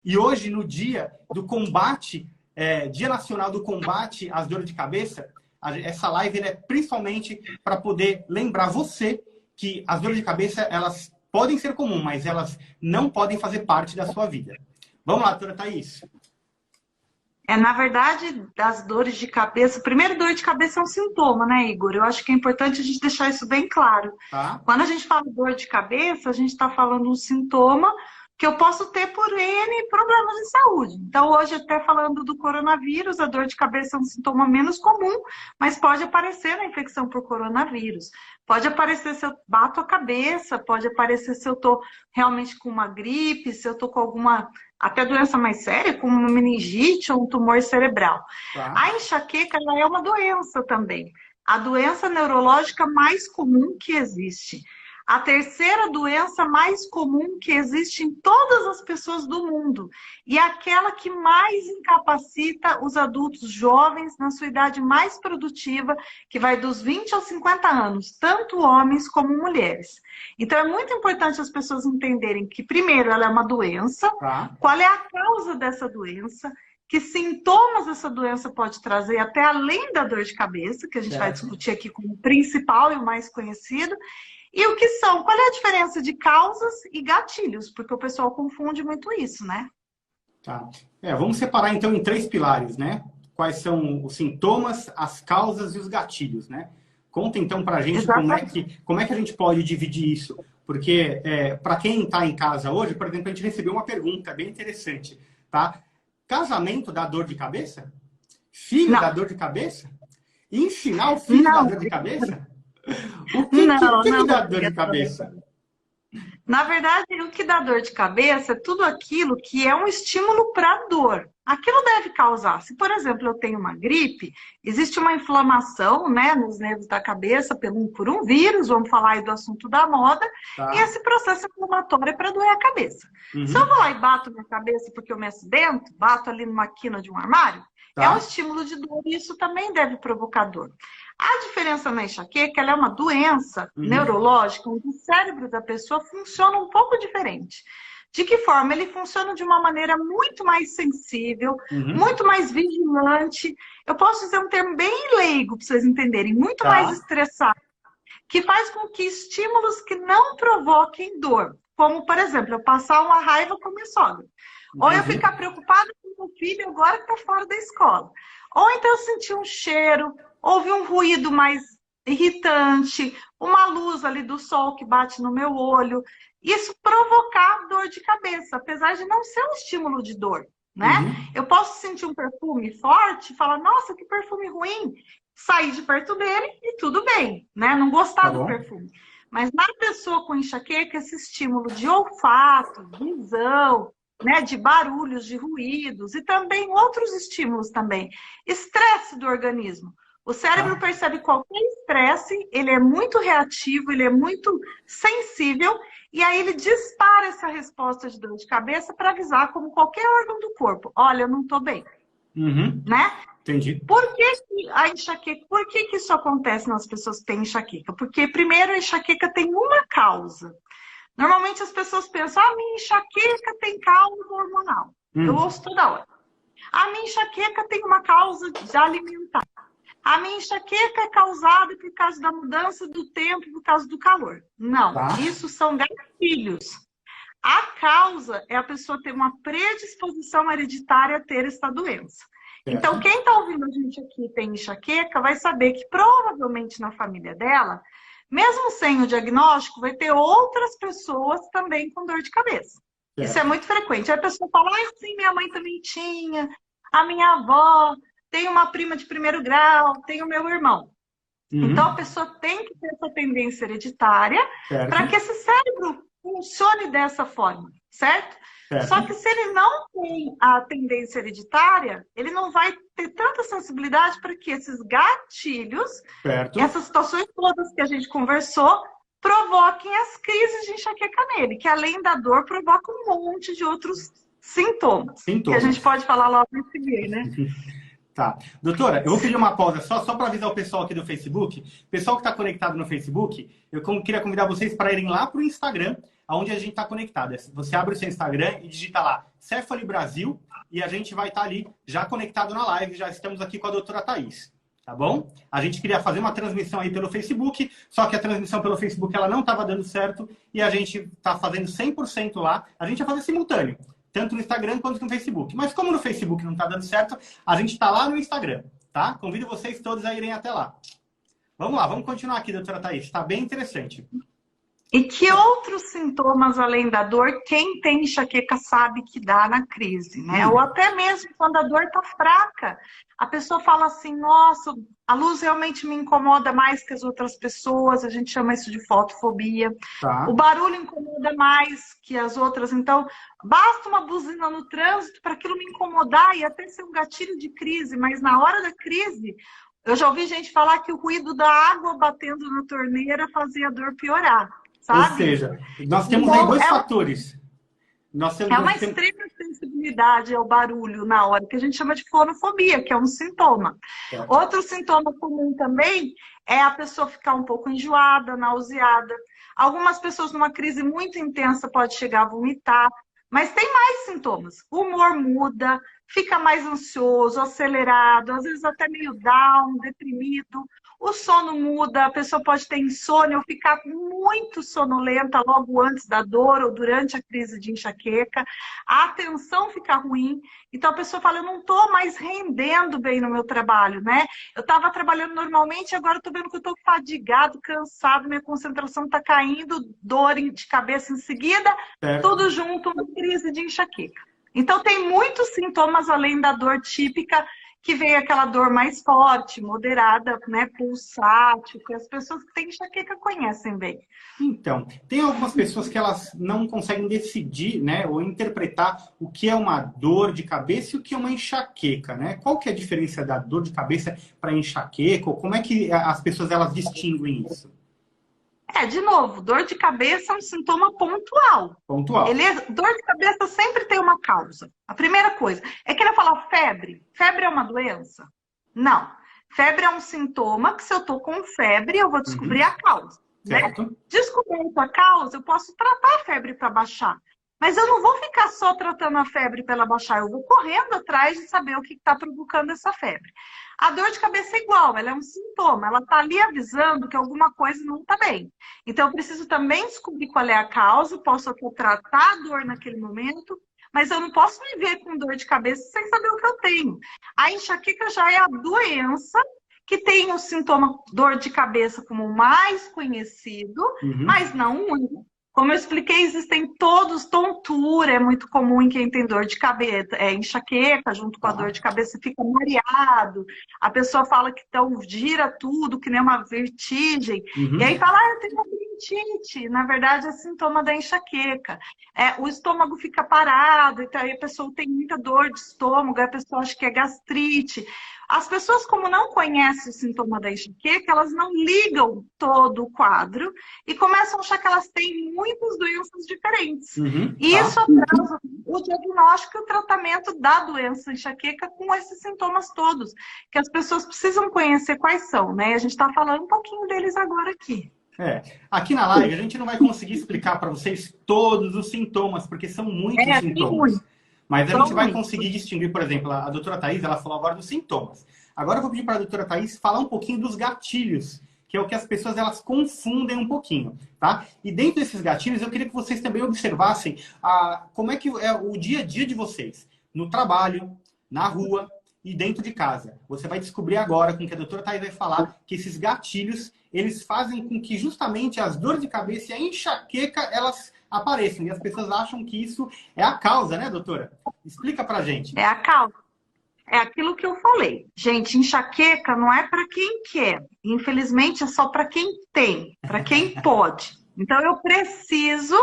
E hoje, no dia do combate, Dia Nacional do Combate às Dores de Cabeça, essa live é principalmente para poder lembrar você que as dores de cabeça, elas podem ser comuns, mas elas não podem fazer parte da sua vida. Vamos lá, doutora Thaís. Na verdade, das dores de cabeça, primeiro, dor de cabeça é um sintoma, né, Igor? Eu acho que é importante a gente deixar isso bem claro. Tá? Quando a gente fala dor de cabeça, a gente está falando um sintoma que eu posso ter por N problemas de saúde. Então, hoje, até falando do coronavírus, a dor de cabeça é um sintoma menos comum, mas pode aparecer na infecção por coronavírus. Pode aparecer se eu bato a cabeça, pode aparecer se eu estou realmente com uma gripe, se eu estou com alguma, até doença mais séria, como uma meningite ou um tumor cerebral. Tá. A enxaqueca, ela é uma doença também. A doença neurológica mais comum que existe. A terceira doença mais comum que existe em todas as pessoas do mundo. E aquela que mais incapacita os adultos jovens na sua idade mais produtiva, que vai dos 20 aos 50 anos, tanto homens como mulheres. Então é muito importante as pessoas entenderem que, primeiro, ela é uma doença, Tá. qual é a causa dessa doença, que sintomas essa doença pode trazer até além da dor de cabeça, que a gente vai discutir aqui como principal e o mais conhecido. E o que são? Qual é a diferença de causas e gatilhos? Porque o pessoal confunde muito isso, né? Tá. Vamos separar, então, em 3 pilares, né? Quais são os sintomas, as causas e os gatilhos, né? Conta, então, pra gente como é que a gente pode dividir isso. Porque, para quem está em casa hoje, por exemplo, a gente recebeu uma pergunta bem interessante, tá? Casamento dá dor de cabeça? Filho dá dor de cabeça? Ensinar o filho dá dor de cabeça? O que me dá dor de cabeça? Na verdade, o que dá dor de cabeça é tudo aquilo que é um estímulo para dor. Aquilo deve causar. Se, por exemplo, eu tenho uma gripe, existe uma inflamação, né, nos nervos da cabeça por um vírus, vamos falar aí do assunto da moda, Tá. e esse processo inflamatório é para doer a cabeça. Uhum. Se eu vou lá e bato minha cabeça porque eu me acidento, bato ali numa quina de um armário, Tá. é um estímulo de dor e isso também deve provocar dor. A diferença na enxaqueca, ela é uma doença neurológica onde o cérebro da pessoa funciona um pouco diferente. De que forma? Ele funciona de uma maneira muito mais sensível, muito mais vigilante. Eu posso dizer um termo bem leigo para vocês entenderem, muito mais estressado, que faz com que estímulos que não provoquem dor, como, por exemplo, eu passar uma raiva com a minha sogra, ou eu ficar preocupada com o meu filho agora que está fora da escola, ou então eu sentir um cheiro, ouvir um ruído mais irritante, uma luz ali do sol que bate no meu olho, isso provocar dor de cabeça, apesar de não ser um estímulo de dor, né? Eu posso sentir um perfume forte e falar, nossa, que perfume ruim, sair de perto dele e tudo bem, né? Não gostar do perfume. Mas na pessoa com enxaqueca, esse estímulo de olfato, visão, né, de barulhos, de ruídos e também outros estímulos também, estresse do organismo. O cérebro percebe qualquer estresse, ele é muito reativo, ele é muito sensível, e aí ele dispara essa resposta de dor de cabeça para avisar, como qualquer órgão do corpo, olha, eu não estou bem. Né? Entendi. Por que a enxaqueca, por que isso acontece nas pessoas que têm enxaqueca? Porque, primeiro, a enxaqueca tem uma causa. Normalmente as pessoas pensam, a minha enxaqueca tem causa hormonal. Eu ouço toda hora. A minha enxaqueca tem uma causa de alimentar. A minha enxaqueca é causada por causa da mudança do tempo, por causa do calor. Não, isso são gatilhos. A causa é a pessoa ter uma predisposição hereditária a ter essa doença. Então, quem está ouvindo a gente aqui e tem enxaqueca, vai saber que provavelmente na família dela, mesmo sem o diagnóstico, vai ter outras pessoas também com dor de cabeça. Isso é muito frequente. Aí a pessoa fala, sim, minha mãe também tinha, a minha avó, tem uma prima de primeiro grau, tem o meu irmão. Então, a pessoa tem que ter essa tendência hereditária para que esse cérebro funcione dessa forma, certo? Só que se ele não tem a tendência hereditária, ele não vai ter tanta sensibilidade para que esses gatilhos, essas situações todas que a gente conversou, provoquem as crises de enxaqueca nele, que além da dor, provoca um monte de outros sintomas. Que a gente pode falar logo em seguida, né? Tá. Doutora, eu vou pedir uma pausa só para avisar o pessoal aqui do Facebook. Pessoal que está conectado no Facebook, eu queria convidar vocês para irem lá para o Instagram, onde a gente está conectado. Você abre o seu Instagram e digita lá Cephali Brasil e a gente vai estar ali já conectado na live. Já estamos aqui com a doutora Thaís. Tá bom? A gente queria fazer uma transmissão aí pelo Facebook, só que a transmissão pelo Facebook ela não estava dando certo e a gente está fazendo 100% lá. A gente vai fazer simultâneo, tanto no Instagram quanto no Facebook. Mas como no Facebook não está dando certo, a gente está lá no Instagram, tá? Convido vocês todos a irem até lá. Vamos lá, vamos continuar aqui, doutora Thaís. Está bem interessante. E que outros sintomas além da dor, quem tem enxaqueca sabe que dá na crise, né? Ou até mesmo quando a dor está fraca. A pessoa fala assim, nossa, a luz realmente me incomoda mais que as outras pessoas, a gente chama isso de fotofobia. Tá. O barulho incomoda mais que as outras, então basta uma buzina no trânsito para aquilo me incomodar e até ser um gatilho de crise, mas na hora da crise, eu já ouvi gente falar que o ruído da água batendo na torneira fazia a dor piorar. Sabe? Ou seja, nós temos aí dois fatores. É uma extrema sensibilidade ao barulho na hora, que a gente chama de fonofobia, que é um sintoma. Outro sintoma comum também é a pessoa ficar um pouco enjoada, nauseada. Algumas pessoas numa crise muito intensa podem chegar a vomitar, mas tem mais sintomas. O humor muda, fica mais ansioso, acelerado, às vezes até meio down, deprimido. O sono muda, a pessoa pode ter insônia ou ficar muito sonolenta logo antes da dor ou durante a crise de enxaqueca. A atenção fica ruim. Então a pessoa fala, eu não estou mais rendendo bem no meu trabalho, né? Eu estava trabalhando normalmente, agora estou vendo que eu estou fadigado, cansado, minha concentração está caindo, dor de cabeça em seguida, tudo junto, uma crise de enxaqueca. Então tem muitos sintomas além da dor típica, que vem aquela dor mais forte, moderada, né, pulsátil, que as pessoas que têm enxaqueca conhecem bem. Então, tem algumas pessoas que elas não conseguem decidir, né, ou interpretar o que é uma dor de cabeça e o que é uma enxaqueca, né? Qual que é a diferença da dor de cabeça para enxaqueca? Ou como é que as pessoas elas distinguem isso? De novo, dor de cabeça é um sintoma pontual. Pontual. Dor de cabeça sempre tem uma causa. A primeira coisa, é que ele fala febre. Febre é uma doença? Não. Febre é um sintoma que se eu tô com febre, eu vou descobrir a causa. Né? Descobrindo a causa, eu posso tratar a febre para baixar. Mas eu não vou ficar só tratando a febre para ela baixar, eu vou correndo atrás de saber o que está provocando essa febre. A dor de cabeça é igual, ela é um sintoma, ela está ali avisando que alguma coisa não está bem. Então eu preciso também descobrir qual é a causa, posso até tratar a dor naquele momento, mas eu não posso viver com dor de cabeça sem saber o que eu tenho. A enxaqueca já é a doença que tem o sintoma dor de cabeça como o mais conhecido, mas não o único. Como eu expliquei, existem todos, tontura é muito comum em quem tem dor de cabeça, enxaqueca, junto com a dor de cabeça fica mareado, a pessoa fala que então gira tudo, que nem uma vertigem, e aí fala, eu tenho uma labirintite, na verdade é sintoma da enxaqueca. O estômago fica parado, então aí a pessoa tem muita dor de estômago, a pessoa acha que é gastrite. As pessoas, como não conhecem o sintoma da enxaqueca, elas não ligam todo o quadro e começam a achar que elas têm muitas doenças diferentes. E isso atrasa o diagnóstico e o tratamento da doença enxaqueca com esses sintomas todos, que as pessoas precisam conhecer quais são, né? A gente está falando um pouquinho deles agora aqui. Aqui na live a gente não vai conseguir explicar para vocês todos os sintomas, porque são muitos sintomas. Mas a gente vai conseguir distinguir, por exemplo, a doutora Thaís, ela falou agora dos sintomas. Agora eu vou pedir para a doutora Thaís falar um pouquinho dos gatilhos, que é o que as pessoas elas confundem um pouquinho, tá? E dentro desses gatilhos, eu queria que vocês também observassem como é que é o dia a dia de vocês, no trabalho, na rua e dentro de casa. Você vai descobrir agora, com o que a doutora Thaís vai falar, que esses gatilhos, eles fazem com que justamente as dores de cabeça e a enxaqueca, elas apareçam. E as pessoas acham que isso é a causa, né, doutora? Explica pra gente. É a causa. É aquilo que eu falei. Gente, enxaqueca não é para quem quer. Infelizmente, é só para quem tem, para quem pode. Então, eu preciso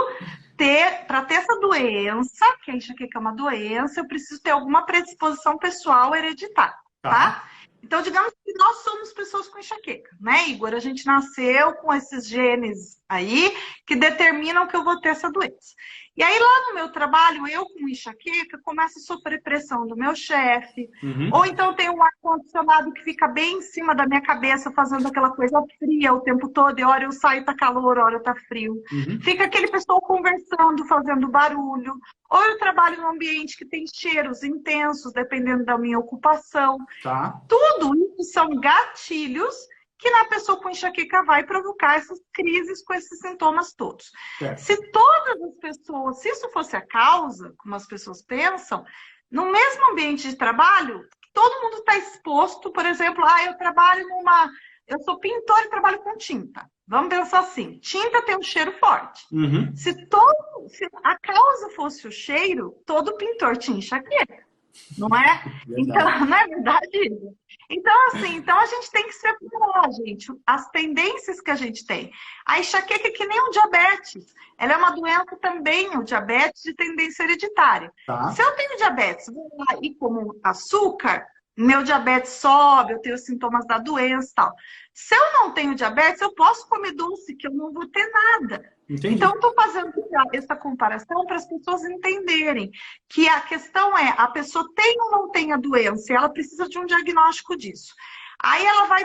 ter, para ter essa doença, que a enxaqueca é uma doença, eu preciso ter alguma predisposição pessoal hereditária, tá? Então, digamos que nós somos pessoas com enxaqueca, né, Igor? A gente nasceu com esses genes aí que determinam que eu vou ter essa doença. E aí, lá no meu trabalho, eu com enxaqueca, começo a sofrer pressão do meu chefe. Ou então tem um ar-condicionado que fica bem em cima da minha cabeça, fazendo aquela coisa fria o tempo todo. E hora eu saio, tá calor, hora tá frio. Fica aquele pessoal conversando, fazendo barulho. Ou eu trabalho num ambiente que tem cheiros intensos, dependendo da minha ocupação. Tá. Tudo isso são gatilhos que na pessoa com enxaqueca vai provocar essas crises com esses sintomas todos. Certo. Se todas as pessoas, se isso fosse a causa, como as pessoas pensam, no mesmo ambiente de trabalho, todo mundo está exposto, por exemplo, eu sou pintor e trabalho com tinta. Vamos pensar assim, tinta tem um cheiro forte. Se a causa fosse o cheiro, todo pintor tinha enxaqueca. Não é? Então, não é verdade? Então, assim, a gente tem que separar, gente, as tendências que a gente tem. A enxaqueca é que nem o diabetes. Ela é uma doença também, o diabetes de tendência hereditária. Tá. Se eu tenho diabetes, vou lá e como açúcar, meu diabetes sobe, eu tenho sintomas da doença e tal. Se eu não tenho diabetes, eu posso comer doce, que eu não vou ter nada. Entendi. Então, estou fazendo essa comparação para as pessoas entenderem que a questão é, a pessoa tem ou não tem a doença, e ela precisa de um diagnóstico disso. Aí ela vai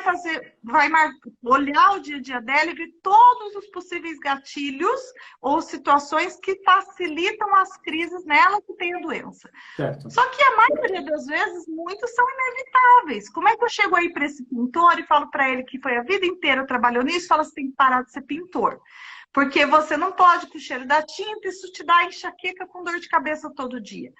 olhar o dia a dia dela e ver todos os possíveis gatilhos ou situações que facilitam as crises nela que tem a doença. Certo. Só que a maioria das vezes, muitos são inevitáveis. Como é que eu chego aí para esse pintor e falo para ele que foi a vida inteira trabalhando nisso, fala assim, tem que parar de ser pintor. Porque você não pode com o cheiro da tinta, isso te dá enxaqueca com dor de cabeça todo dia.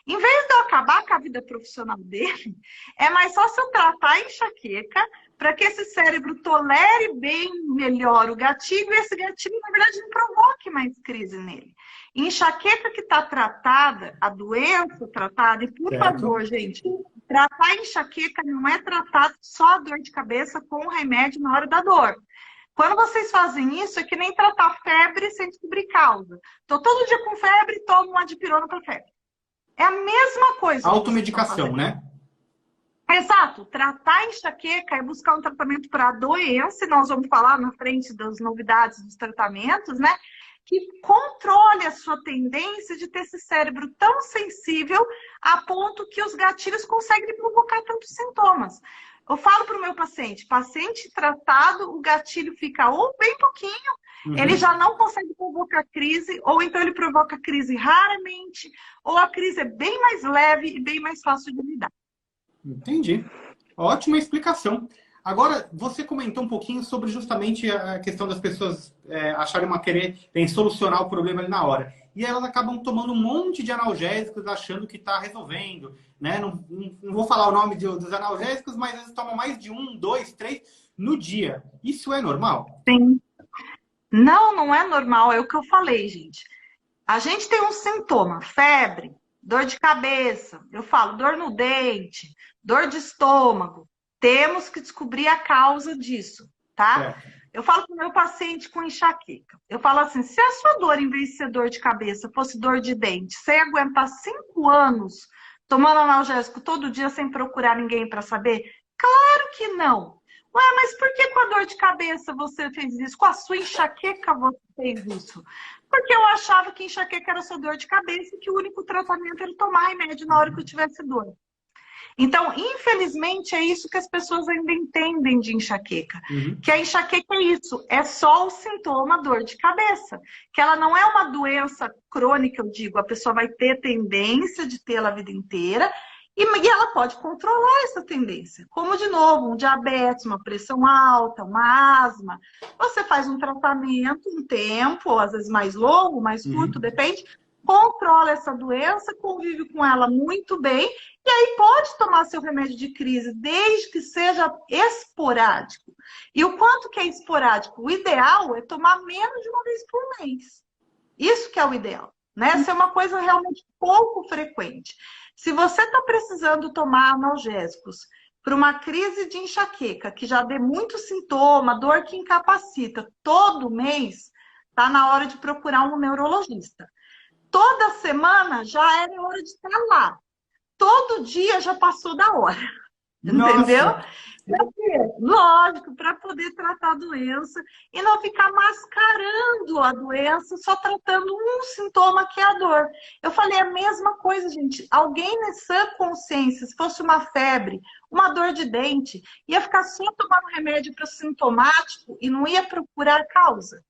Em vez de eu acabar com a vida profissional dele, é mais fácil eu tratar a enxaqueca para que esse cérebro tolere bem melhor o gatilho e esse gatilho, na verdade, não provoque mais crise nele. Enxaqueca que está tratada, a doença tratada, e por favor, gente, tratar a enxaqueca não é tratado só a dor de cabeça com remédio na hora da dor. Quando vocês fazem isso, é que nem tratar febre sem descobrir causa. Estou todo dia com febre e tomo uma dipirona para febre. É a mesma coisa. Automedicação, né? Exato. Tratar a enxaqueca é buscar um tratamento para a doença, e nós vamos falar na frente das novidades dos tratamentos, né? Que controle a sua tendência de ter esse cérebro tão sensível a ponto que os gatilhos conseguem provocar tantos sintomas. Eu falo para o meu paciente tratado, o gatilho fica ou bem pouquinho, ele já não consegue provocar crise, ou então ele provoca crise raramente, ou a crise é bem mais leve e bem mais fácil de lidar. Entendi. Ótima explicação. Agora, você comentou um pouquinho sobre justamente a questão das pessoas acharem querem solucionar o problema ali na hora. E elas acabam tomando um monte de analgésicos achando que está resolvendo. Né? Não vou falar o nome dos analgésicos, mas eles tomam mais de 1, 2, 3 no dia. Isso é normal? Sim. Não, não é normal. É o que eu falei, gente. A gente tem um sintoma, febre, dor de cabeça, eu falo dor no dente, dor de estômago. Temos que descobrir a causa disso, tá? Eu falo para o meu paciente com enxaqueca. Eu falo assim, se a sua dor, em vez de ser dor de cabeça, fosse dor de dente, você ia aguentar 5 anos tomando analgésico todo dia sem procurar ninguém para saber? Claro que não. Ué, mas por que com a dor de cabeça você fez isso? Com a sua enxaqueca você fez isso? Porque eu achava que enxaqueca era só dor de cabeça e que o único tratamento era tomar remédio na hora que eu tivesse dor. Então, infelizmente, é isso que as pessoas ainda entendem de enxaqueca. Que a enxaqueca é isso, é só o sintoma dor de cabeça. Que ela não é uma doença crônica, eu digo. A pessoa vai ter tendência de tê-la a vida inteira e ela pode controlar essa tendência. Como, de novo, um diabetes, uma pressão alta, uma asma. Você faz um tratamento, um tempo, ou às vezes mais longo, mais curto, depende. Controla essa doença, convive com ela muito bem, e aí pode tomar seu remédio de crise, desde que seja esporádico. E o quanto que é esporádico? O ideal é tomar menos de uma vez por mês. Isso que é o ideal, né? Essa é uma coisa realmente pouco frequente. Se você está precisando tomar analgésicos para uma crise de enxaqueca, que já dê muito sintoma, dor que incapacita, todo mês, está na hora de procurar um neurologista. Toda semana já era hora de estar lá. Todo dia já passou da hora. entendeu? Nossa. Lógico, para poder tratar a doença e não ficar mascarando a doença, só tratando um sintoma que é a dor. Eu falei a mesma coisa, gente. Alguém na sã consciência, se fosse uma febre, uma dor de dente, ia ficar só tomando remédio para o sintomático e não ia procurar a causa.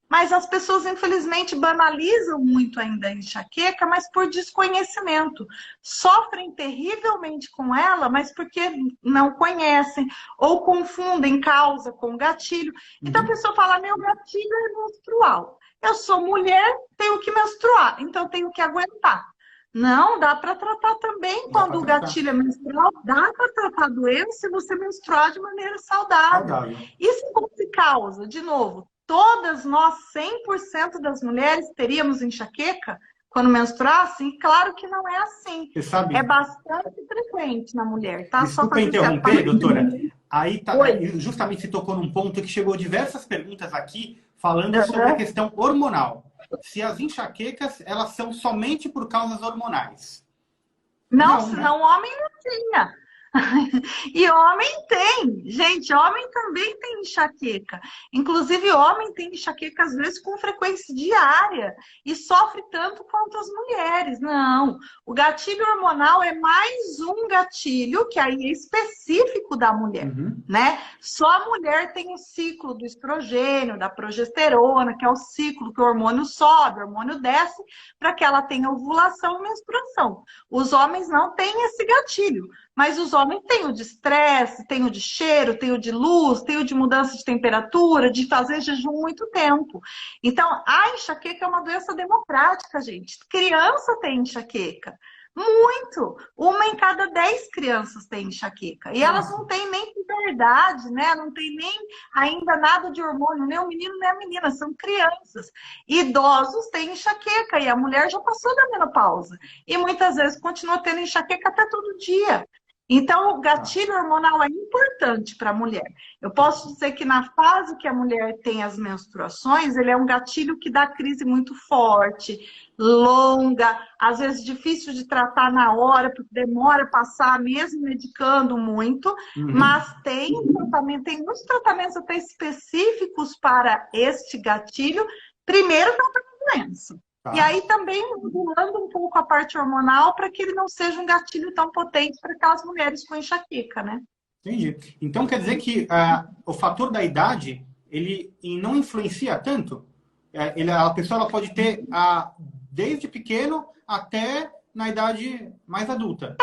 Mas as pessoas, infelizmente, banalizam muito ainda a enxaqueca, mas por desconhecimento. Sofrem terrivelmente com ela, mas porque não conhecem ou confundem causa com gatilho. Então a pessoa fala, meu gatilho é menstrual. Eu sou mulher, tenho que menstruar, então tenho que aguentar. Não, dá para tratar também quando o gatilho é menstrual. Dá para tratar a doença se você menstruar de maneira saudável. E se fosse causa, de novo, todas nós, 100% das mulheres, teríamos enxaqueca quando menstruassem? Claro que não é assim. Você sabe? É bastante frequente na mulher, tá? Desculpa interromper, doutora. Aí tá, justamente se tocou num ponto que chegou diversas perguntas aqui falando sobre a questão hormonal. Se as enxaquecas, elas são somente por causas hormonais. Não, senão o homem não tinha. E homem tem, gente, homem também tem enxaqueca. Inclusive, homem tem enxaqueca, às vezes, com frequência diária e sofre tanto quanto as mulheres. Não, o gatilho hormonal é mais um gatilho que aí é específico da mulher, né? Só a mulher tem o ciclo do estrogênio, da progesterona, que é o ciclo que o hormônio sobe, o hormônio desce, para que ela tenha ovulação e menstruação. Os homens não têm esse gatilho. Mas os homens têm o de estresse, têm o de cheiro, têm o de luz, têm o de mudança de temperatura, de fazer jejum muito tempo. Então, a enxaqueca é uma doença democrática, gente. Criança tem enxaqueca. Muito! 1 em cada 10 crianças tem enxaqueca. E elas não têm nem puberdade, né? Não tem nem ainda nada de hormônio, nem o menino nem a menina, são crianças. Idosos têm enxaqueca e a mulher já passou da menopausa. E muitas vezes continua tendo enxaqueca até todo dia. Então, o gatilho hormonal é importante para a mulher. Eu posso dizer que na fase que a mulher tem as menstruações, ele é um gatilho que dá crise muito forte, longa, às vezes difícil de tratar na hora, porque demora a passar, mesmo medicando muito, mas tem tratamento, tem muitos tratamentos até específicos para este gatilho, primeiro tratando a doença. E aí também modulando um pouco a parte hormonal para que ele não seja um gatilho tão potente para aquelas mulheres com enxaqueca, né? Entendi. Então quer dizer que o fator da idade, ele não influencia tanto? A pessoa ela pode ter desde pequeno até na idade mais adulta.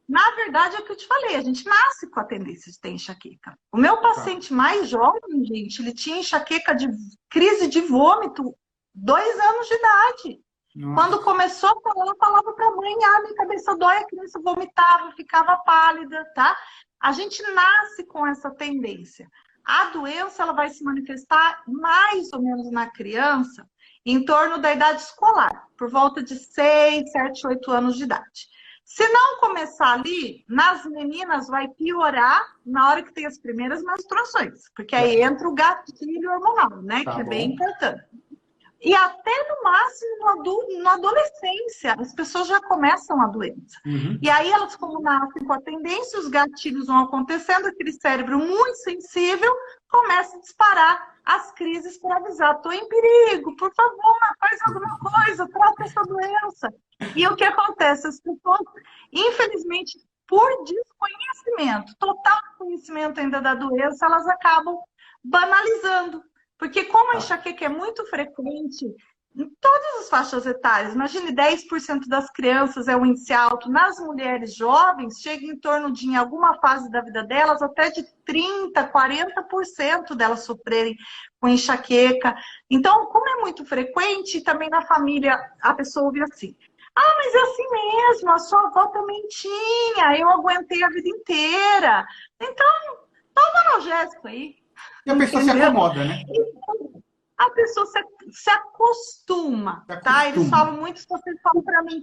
Na verdade é o que eu te falei, a gente nasce com a tendência de ter enxaqueca. O meu paciente mais jovem, gente, ele tinha enxaqueca de crise de vômito 2 anos de idade. Nossa. Quando começou a falar, eu falava para a mãe, minha cabeça dói, a criança vomitava, ficava pálida, tá? A gente nasce com essa tendência. A doença ela vai se manifestar mais ou menos na criança em torno da idade escolar, por volta de 6, 7, 8 anos de idade. Se não começar ali, nas meninas vai piorar na hora que tem as primeiras menstruações, porque aí entra o gatilho hormonal, né? Que é bem importante. E até no máximo na adolescência, as pessoas já começam a doença. E aí elas, como nascem com a tendência, os gatilhos vão acontecendo, aquele cérebro muito sensível começa a disparar as crises para avisar, estou em perigo, por favor, faz alguma coisa, trata essa doença. E o que acontece? As pessoas, infelizmente, por desconhecimento, total conhecimento ainda da doença, elas acabam banalizando. Porque como a enxaqueca é muito frequente em todas as faixas etárias, imagine 10% das crianças é um índice alto, nas mulheres jovens chega em torno de, em alguma fase da vida delas, até de 30%, 40% delas sofrerem com enxaqueca. Então, como é muito frequente, também na família a pessoa ouve assim, mas é assim mesmo, a sua avó também tinha, eu aguentei a vida inteira. Então, toma analgésico aí. E a pessoa se acomoda, né? A pessoa se acostuma, tá? Eles falam muito, vocês falam para mim,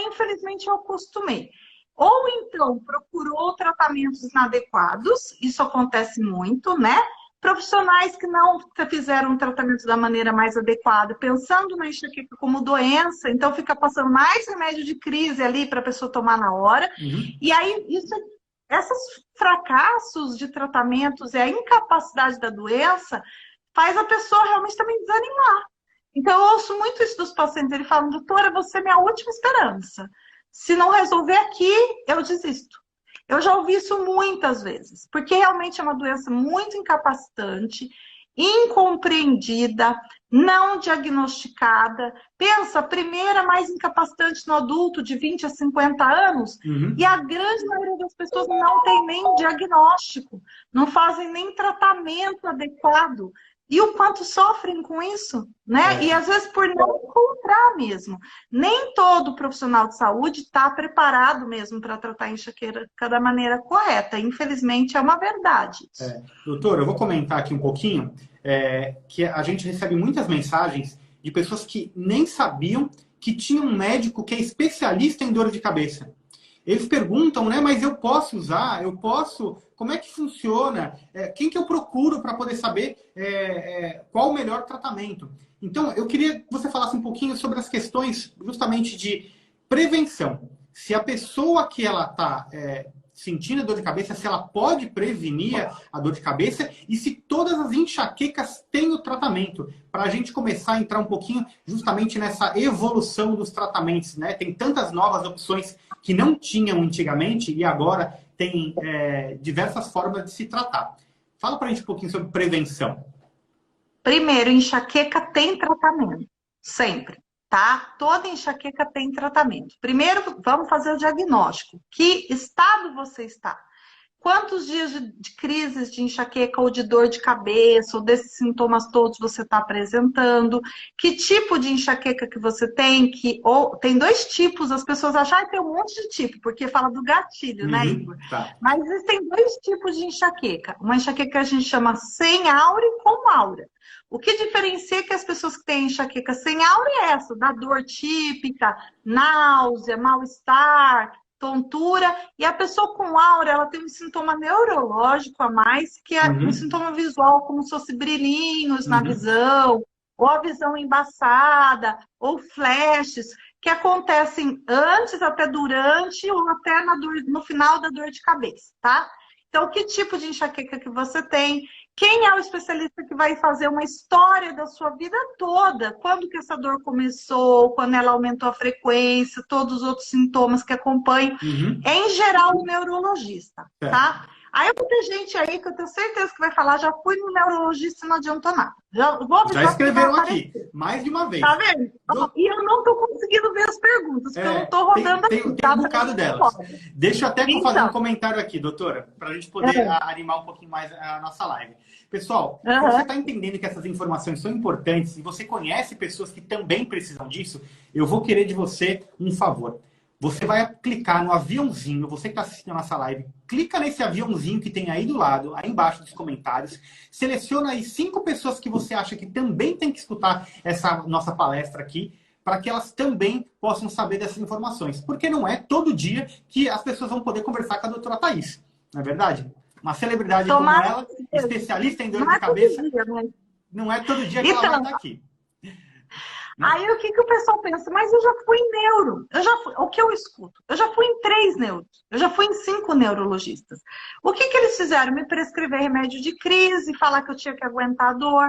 infelizmente eu acostumei. Ou então procurou tratamentos inadequados, isso acontece muito, né? Profissionais que não fizeram o tratamento da maneira mais adequada, pensando na enxaqueca como doença, então fica passando mais remédio de crise ali para a pessoa tomar na hora. E aí isso esses fracassos de tratamentos e a incapacidade da doença faz a pessoa realmente também desanimar. Então, eu ouço muito isso dos pacientes, eles falam, doutora, você é minha última esperança. Se não resolver aqui, eu desisto. Eu já ouvi isso muitas vezes, porque realmente é uma doença muito incapacitante, incompreendida, não diagnosticada. Pensa, a primeira mais incapacitante no adulto de 20 a 50 anos, e a grande maioria das pessoas não tem nem diagnóstico, não fazem nem tratamento adequado. E o quanto sofrem com isso, né? E às vezes por não encontrar mesmo. Nem todo profissional de saúde está preparado mesmo para tratar a enxaqueca da maneira correta. Infelizmente, é uma verdade. Doutor, eu vou comentar aqui um pouquinho, que a gente recebe muitas mensagens de pessoas que nem sabiam que tinha um médico que é especialista em dor de cabeça. Eles perguntam, né? Mas eu posso usar? Eu posso? Como é que funciona? Quem que eu procuro para poder saber qual o melhor tratamento? Então, eu queria que você falasse um pouquinho sobre as questões justamente de prevenção. Se a pessoa que ela está sentindo dor de cabeça, se ela pode prevenir a dor de cabeça e se todas as enxaquecas têm o tratamento, para a gente começar a entrar um pouquinho justamente nessa evolução dos tratamentos, né? Tem tantas novas opções que não tinham antigamente e agora tem diversas formas de se tratar. Fala para a gente um pouquinho sobre prevenção. Primeiro, enxaqueca tem tratamento, sempre. Tá? Toda enxaqueca tem tratamento. Primeiro, vamos fazer o diagnóstico. Que estado você está? Quantos dias de crises de enxaqueca ou de dor de cabeça ou desses sintomas todos você está apresentando? Que tipo de enxaqueca que você tem? Tem dois tipos, as pessoas acham que tem um monte de tipo, porque fala do gatilho, né, Igor? Tá. Mas existem dois tipos de enxaqueca. Uma enxaqueca que a gente chama sem aura e com aura. O que diferencia que as pessoas que têm enxaqueca sem aura é essa, da dor típica, náusea, mal-estar, tontura, e a pessoa com aura, ela tem um sintoma neurológico a mais, que é um sintoma visual, como se fosse brilhinhos na visão, ou a visão embaçada, ou flashes, que acontecem antes, até durante, ou até no final da dor de cabeça, tá? Então, que tipo de enxaqueca que você tem? Quem é o especialista que vai fazer uma história da sua vida toda? Quando que essa dor começou? Quando ela aumentou a frequência? Todos os outros sintomas que acompanham. Em geral, o neurologista, tá? Aí vou ter gente aí que eu tenho certeza que vai falar, já fui no neurologista e não adiantou nada. Já escreveram aqui, mais de uma vez. Tá vendo? E eu não estou conseguindo ver as perguntas, porque eu não estou rodando aqui. Tem um bocado delas. Deixa eu até fazer um comentário aqui, doutora, para a gente poder animar um pouquinho mais a nossa live. Pessoal, você está entendendo que essas informações são importantes e você conhece pessoas que também precisam disso, eu vou querer de você um favor. Você vai clicar no aviãozinho, você que está assistindo a nossa live, clica nesse aviãozinho que tem aí do lado, aí embaixo dos comentários, seleciona aí 5 pessoas que você acha que também tem que escutar essa nossa palestra aqui, para que elas também possam saber dessas informações. Porque não é todo dia que as pessoas vão poder conversar com a doutora Thaís, não é verdade? Uma celebridade como ela, especialista em dor de cabeça, não é todo dia que ela vai estar aqui. Aí o que o pessoal pensa? Mas eu já fui em neuro. O que eu escuto? Eu já fui em 3 neuros. Eu já fui em 5 neurologistas. O que eles fizeram? Me prescrever remédio de crise, falar que eu tinha que aguentar a dor.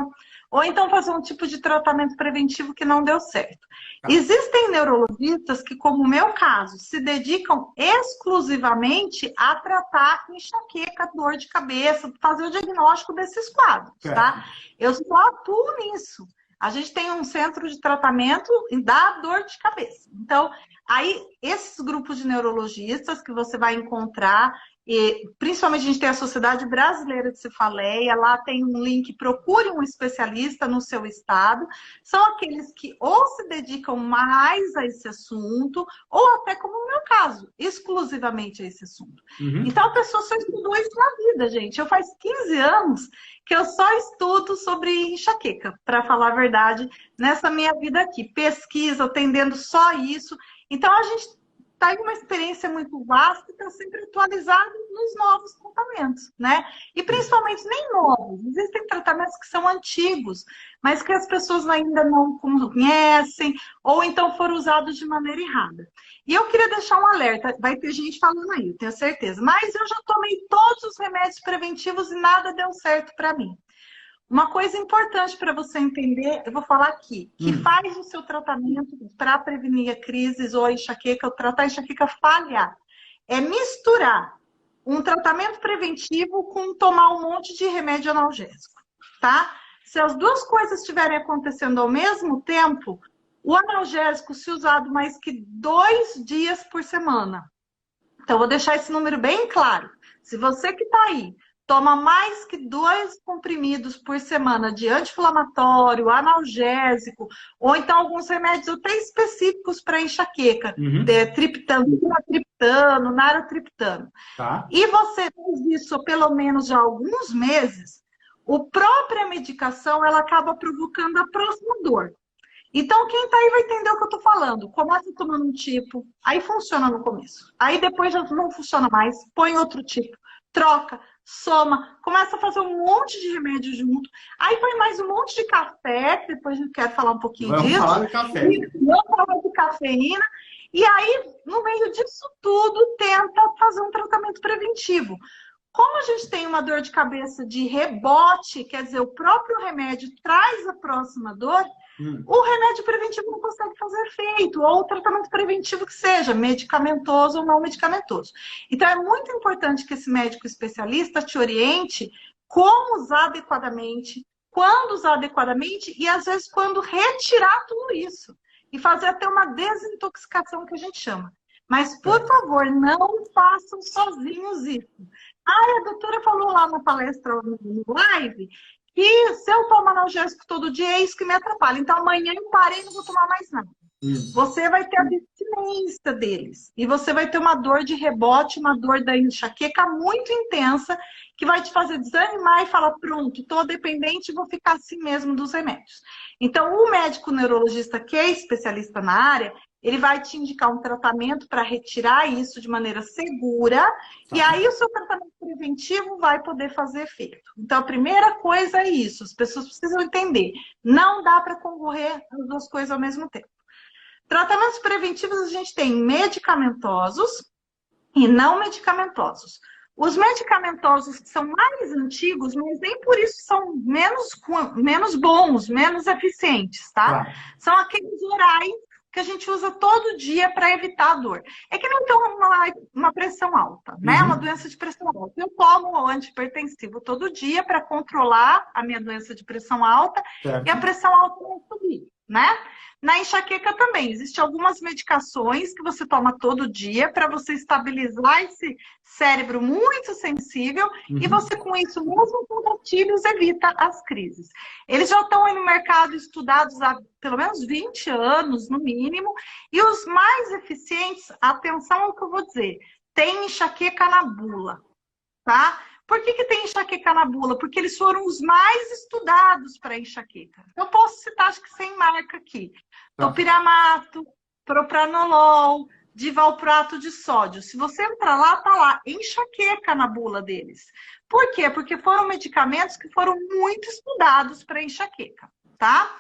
Ou então fazer um tipo de tratamento preventivo que não deu certo. Existem neurologistas que, como o meu caso, se dedicam exclusivamente a tratar enxaqueca, dor de cabeça, fazer o diagnóstico desses quadros, tá? Eu só atuo nisso. A gente tem um centro de tratamento da dor de cabeça. Então, aí, esses grupos de neurologistas que você vai encontrar, e principalmente a gente tem a Sociedade Brasileira de Cefaleia, lá tem um link, procure um especialista no seu estado, são aqueles que ou se dedicam mais a esse assunto, ou até como no meu caso, exclusivamente a esse assunto. Então, a pessoa só estudou isso na vida, gente. Eu faz 15 anos que eu só estudo sobre enxaqueca, para falar a verdade, nessa minha vida aqui. Pesquisa, atendendo só isso. Então, a gente está em uma experiência muito vasta e está sempre atualizado nos novos tratamentos, né? E principalmente nem novos, existem tratamentos que são antigos, mas que as pessoas ainda não conhecem, ou então foram usados de maneira errada. E eu queria deixar um alerta, vai ter gente falando aí, eu tenho certeza, mas eu já tomei todos os remédios preventivos e nada deu certo para mim. Uma coisa importante para você entender, eu vou falar aqui, que faz o seu tratamento para prevenir a crises ou a enxaqueca, ou tratar a enxaqueca falhar, é misturar um tratamento preventivo com tomar um monte de remédio analgésico, tá? Se as duas coisas estiverem acontecendo ao mesmo tempo, o analgésico, se usado mais que 2 dias por semana. Então, eu vou deixar esse número bem claro. Se você que está aí toma mais que 2 comprimidos por semana de anti-inflamatório, analgésico, ou então alguns remédios até específicos para enxaqueca, triptano, naratriptano. Tá. E você faz isso pelo menos já há alguns meses, a própria medicação ela acaba provocando a próxima dor. Então, quem tá aí vai entender o que eu tô falando. Começa tomando um tipo, aí funciona no começo. Aí depois já não funciona mais, põe outro tipo, troca, soma, começa a fazer um monte de remédio junto. Aí põe mais um monte de café, que depois eu quero falar um pouquinho disso. Vamos falar de café. Vamos falar de cafeína. E aí, no meio disso tudo, tenta fazer um tratamento preventivo. Como a gente tem uma dor de cabeça de rebote, quer dizer, o próprio remédio traz a próxima dor, o remédio preventivo não consegue fazer efeito, ou o tratamento preventivo que seja, medicamentoso ou não medicamentoso. Então, é muito importante que esse médico especialista te oriente como usar adequadamente, quando usar adequadamente e, às vezes, quando retirar tudo isso. E fazer até uma desintoxicação, que a gente chama. Mas, por favor, não façam sozinhos isso. Ah, a doutora falou lá na palestra, no live, que se eu tomo analgésico todo dia, é isso que me atrapalha. Então, amanhã eu parei e não vou tomar mais nada. Você vai ter a abstinência deles. E você vai ter uma dor de rebote, uma dor da enxaqueca muito intensa, que vai te fazer desanimar e falar, pronto, estou dependente e vou ficar assim mesmo dos remédios. Então, o médico neurologista que é especialista na área, ele vai te indicar um tratamento para retirar isso de maneira segura, e aí o seu tratamento preventivo vai poder fazer efeito. Então, a primeira coisa é isso, as pessoas precisam entender, não dá para concorrer as duas coisas ao mesmo tempo. Tratamentos preventivos a gente tem medicamentosos e não medicamentosos. Os medicamentosos que são mais antigos, mas nem por isso são menos bons, menos eficientes, tá? São aqueles orais que a gente usa todo dia para evitar a dor. É que não tem uma pressão alta, né? Uma doença de pressão alta. Eu tomo o antihipertensivo todo dia para controlar a minha doença de pressão alta e a pressão alta não subir, né? Na enxaqueca também, existem algumas medicações que você toma todo dia para você estabilizar esse cérebro muito sensível e você com isso, mesmo com gatilhos, evita as crises. Eles já estão aí no mercado estudados há pelo menos 20 anos, no mínimo, e os mais eficientes, atenção ao que eu vou dizer, tem enxaqueca na bula, tá? Por que tem enxaqueca na bula? Porque eles foram os mais estudados para enxaqueca. Eu posso citar, acho que sem marca aqui. Topiramato, propranolol, divalproato de sódio. Se você entrar lá, tá lá, enxaqueca na bula deles. Por quê? Porque foram medicamentos que foram muito estudados para enxaqueca, tá?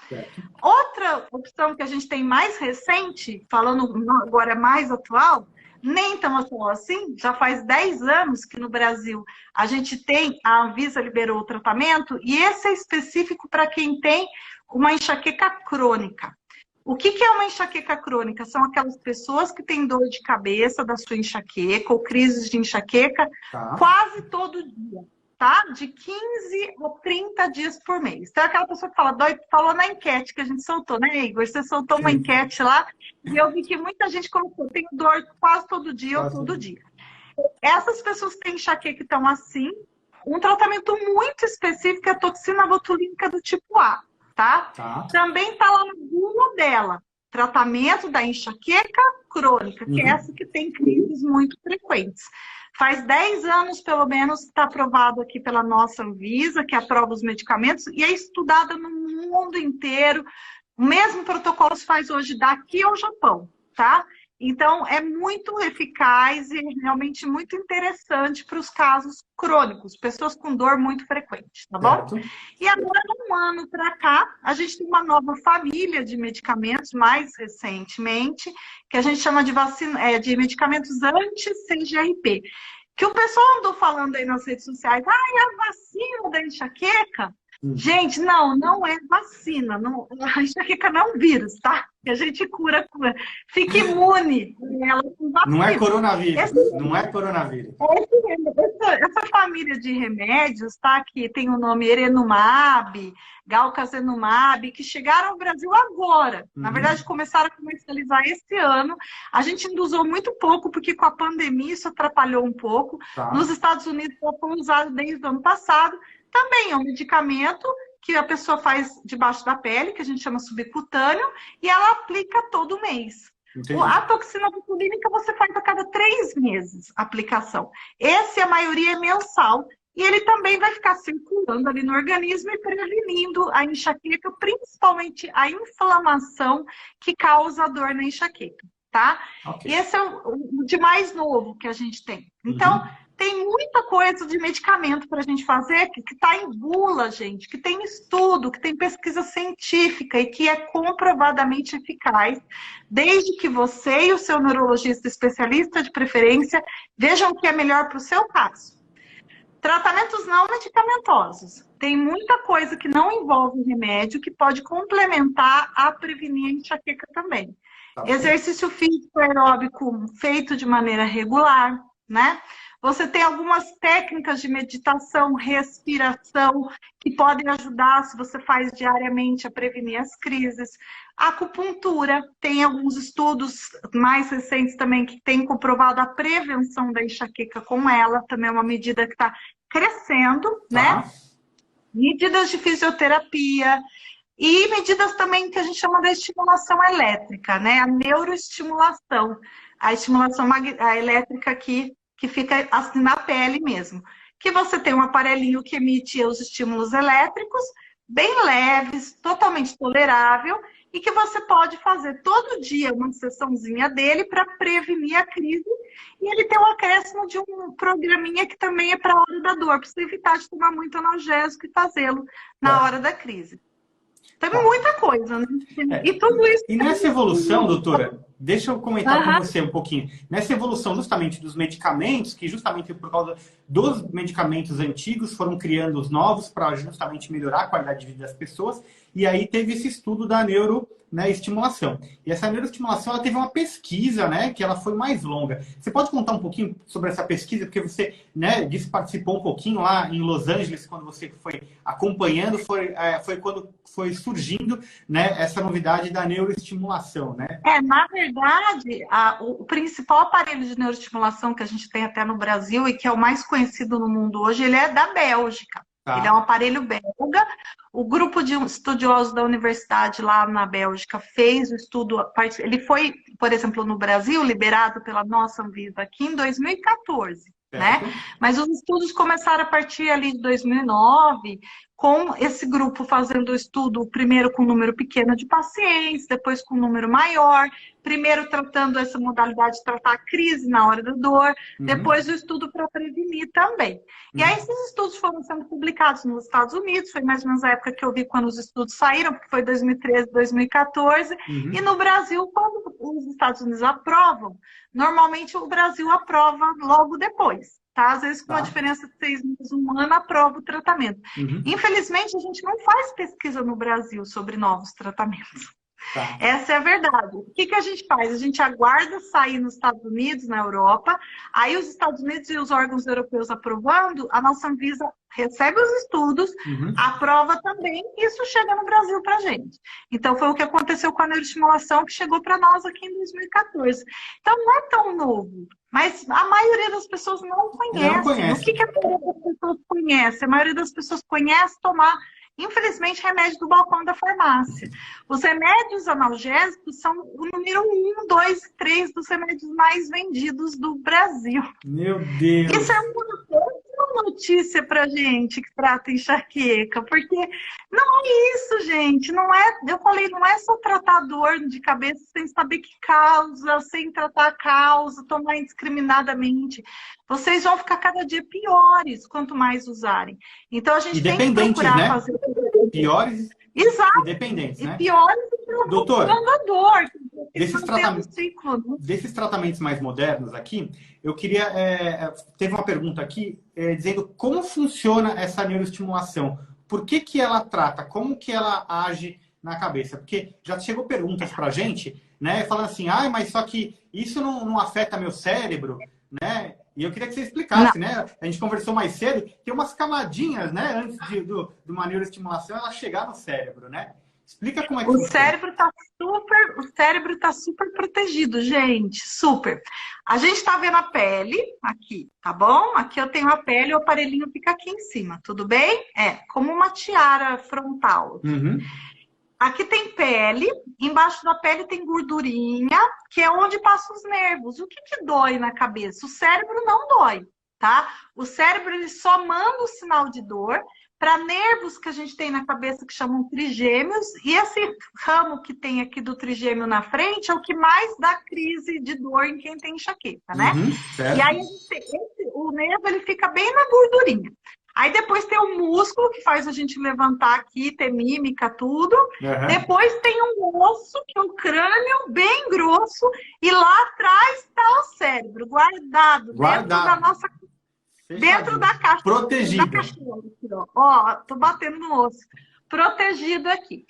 Outra opção que a gente tem mais recente, falando agora mais atual, nem tão atual assim, já faz 10 anos que no Brasil a gente tem, a Anvisa liberou o tratamento, e esse é específico para quem tem uma enxaqueca crônica. O que é uma enxaqueca crônica? São aquelas pessoas que têm dor de cabeça da sua enxaqueca ou crises de enxaqueca quase todo dia, tá? De 15 a 30 dias por mês. Então, aquela pessoa que fala, falou na enquete que a gente soltou, né, Igor? Você soltou uma enquete lá e eu vi que muita gente colocou, tem dor quase todo dia ou todo dia. Essas pessoas que têm enxaqueca que estão assim, um tratamento muito específico é a toxina botulínica do tipo A. Tá? Também está lá na bula dela, tratamento da enxaqueca crônica, que é essa que tem crises muito frequentes. Faz 10 anos, pelo menos, está aprovado aqui pela nossa Anvisa, que aprova os medicamentos, e é estudada no mundo inteiro. O mesmo protocolo se faz hoje daqui ao Japão, tá? Então, é muito eficaz e realmente muito interessante para os casos crônicos, pessoas com dor muito frequente, tá bom? Certo. E agora, de um ano para cá, a gente tem uma nova família de medicamentos, mais recentemente, que a gente chama de, de medicamentos anti-CGRP, que o pessoal andou falando aí nas redes sociais, é a vacina da enxaqueca. Gente, não é vacina. Não, a enxaqueca não é um vírus, tá? Que a gente cura, fica imune ela com vacina. Não é coronavírus, não é coronavírus. Essa família de remédios, tá? Que tem o nome Erenumab, Galcazenumab, que chegaram ao Brasil agora. Na verdade, começaram a comercializar esse ano. A gente ainda usou muito pouco, porque com a pandemia isso atrapalhou um pouco. Tá. Nos Estados Unidos foi usado desde o ano passado. Também é um medicamento que a pessoa faz debaixo da pele, que a gente chama subcutâneo, e ela aplica todo mês. Entendi. A toxina botulínica você faz a cada 3 meses a aplicação. Esse, a maioria, é mensal. E ele também vai ficar circulando ali no organismo e prevenindo a enxaqueca, principalmente a inflamação que causa a dor na enxaqueca, tá? Okay. E esse é o de mais novo que a gente tem. Então, tem muita coisa de medicamento para a gente fazer que está em bula, gente, que tem estudo, que tem pesquisa científica e que é comprovadamente eficaz, desde que você e o seu neurologista especialista de preferência vejam o que é melhor para o seu caso. Tratamentos não medicamentosos. Tem muita coisa que não envolve remédio que pode complementar a prevenir a enxaqueca também. Tá. Exercício físico aeróbico feito de maneira regular, né? Você tem algumas técnicas de meditação, respiração, que podem ajudar, se você faz diariamente, a prevenir as crises. A acupuntura, tem alguns estudos mais recentes também que têm comprovado a prevenção da enxaqueca com ela, também é uma medida que está crescendo, né? Medidas de fisioterapia e medidas também que a gente chama da estimulação elétrica, né? A neuroestimulação, a estimulação elétrica que fica assim na pele mesmo. Que você tem um aparelhinho que emite os estímulos elétricos, bem leves, totalmente tolerável, e que você pode fazer todo dia uma sessãozinha dele para prevenir a crise. E ele tem um acréscimo de um programinha que também é para a hora da dor, para você evitar de tomar muito analgésico e fazê-lo na hora da crise. Tem muita coisa, né? E tudo isso. E nessa evolução, doutora, deixa eu comentar com você um pouquinho. Nessa evolução justamente dos medicamentos, que justamente por causa dos medicamentos antigos foram criando os novos para justamente melhorar a qualidade de vida das pessoas. E aí teve esse estudo da neuroestimulação. E essa neuroestimulação, ela teve uma pesquisa, né, que ela foi mais longa. Você pode contar um pouquinho sobre essa pesquisa? Porque você, né, disse que participou um pouquinho lá em Los Angeles, quando você foi acompanhando, foi quando foi surgindo, né, essa novidade da neuroestimulação, né? Na verdade, o principal aparelho de neuroestimulação que a gente tem até no Brasil e que é o mais conhecido no mundo hoje, ele é da Bélgica. Tá. Ele é um aparelho belga. O grupo de estudiosos da universidade lá na Bélgica fez o estudo. Ele foi, por exemplo, no Brasil, liberado pela nossa Anvisa aqui em 2014. Né? Mas os estudos começaram a partir ali de 2009, com esse grupo fazendo o estudo, primeiro com um número pequeno de pacientes, depois com um número maior, primeiro tratando essa modalidade de tratar a crise na hora da dor, depois o estudo para prevenir também. E aí esses estudos foram sendo publicados nos Estados Unidos, foi mais ou menos a época que eu vi quando os estudos saíram, porque foi 2013, 2014, e no Brasil, quando os Estados Unidos aprovam, normalmente o Brasil aprova logo depois. Tá? Às vezes, com uma diferença de 6 meses, 1 ano, aprova o tratamento. Infelizmente, a gente não faz pesquisa no Brasil sobre novos tratamentos. Essa é a verdade. O que a gente faz? A gente aguarda sair nos Estados Unidos, na Europa, aí os Estados Unidos e os órgãos europeus aprovando, a nossa Anvisa recebe os estudos, aprova também, e isso chega no Brasil pra gente. Então, foi o que aconteceu com a neuroestimulação, que chegou para nós aqui em 2014. Então, não é tão novo. Mas a maioria das pessoas não conhece. O que a maioria das pessoas conhece? A maioria das pessoas conhece tomar, infelizmente, remédio do balcão da farmácia. Os remédios analgésicos são o número 1, 2 e 3 dos remédios mais vendidos do Brasil. Meu Deus! Isso é uma notícia pra gente que trata enxaqueca, porque não é isso, gente. Não é, eu falei, não é só tratar dor de cabeça sem saber que causa, sem tratar a causa, tomar indiscriminadamente. Vocês vão ficar cada dia piores quanto mais usarem. Então a gente tem que procurar, né? Fazer piores. Exato. E dependentes, né? E piores doutora, a dor. Desses tratamentos mais modernos aqui, eu queria... teve uma pergunta aqui dizendo como funciona essa neuroestimulação. Por que ela trata? Como que ela age na cabeça? Porque já chegou perguntas pra gente, né? Falando assim, mas só que isso não afeta meu cérebro, né? E eu queria que você explicasse, né? A gente conversou mais cedo, tem umas camadinhas, né? Antes de uma neuroestimulação, ela chegar no cérebro, né? Explica como é que o cérebro tá super protegido, gente, super. A gente tá vendo a pele aqui, tá bom? Aqui eu tenho a pele, o aparelhinho fica aqui em cima, tudo bem? É, como uma tiara frontal. Uhum. Aqui tem pele, embaixo da pele tem gordurinha, que é onde passam os nervos. O que dói na cabeça? O cérebro não dói, tá? O cérebro ele só manda o sinal de dor para nervos que a gente tem na cabeça que chamam trigêmeos, e esse ramo que tem aqui do trigêmeo na frente é o que mais dá crise de dor em quem tem enxaqueca, né? Certo. E aí o nervo ele fica bem na gordurinha. Aí depois tem o músculo que faz a gente levantar aqui, ter mímica, tudo. Uhum. Depois tem um osso, que é o crânio, bem grosso, e lá atrás está o cérebro, guardado. Dentro da nossa... Dentro da caixa. Protegido. Ó, tô batendo no osso. Protegido aqui.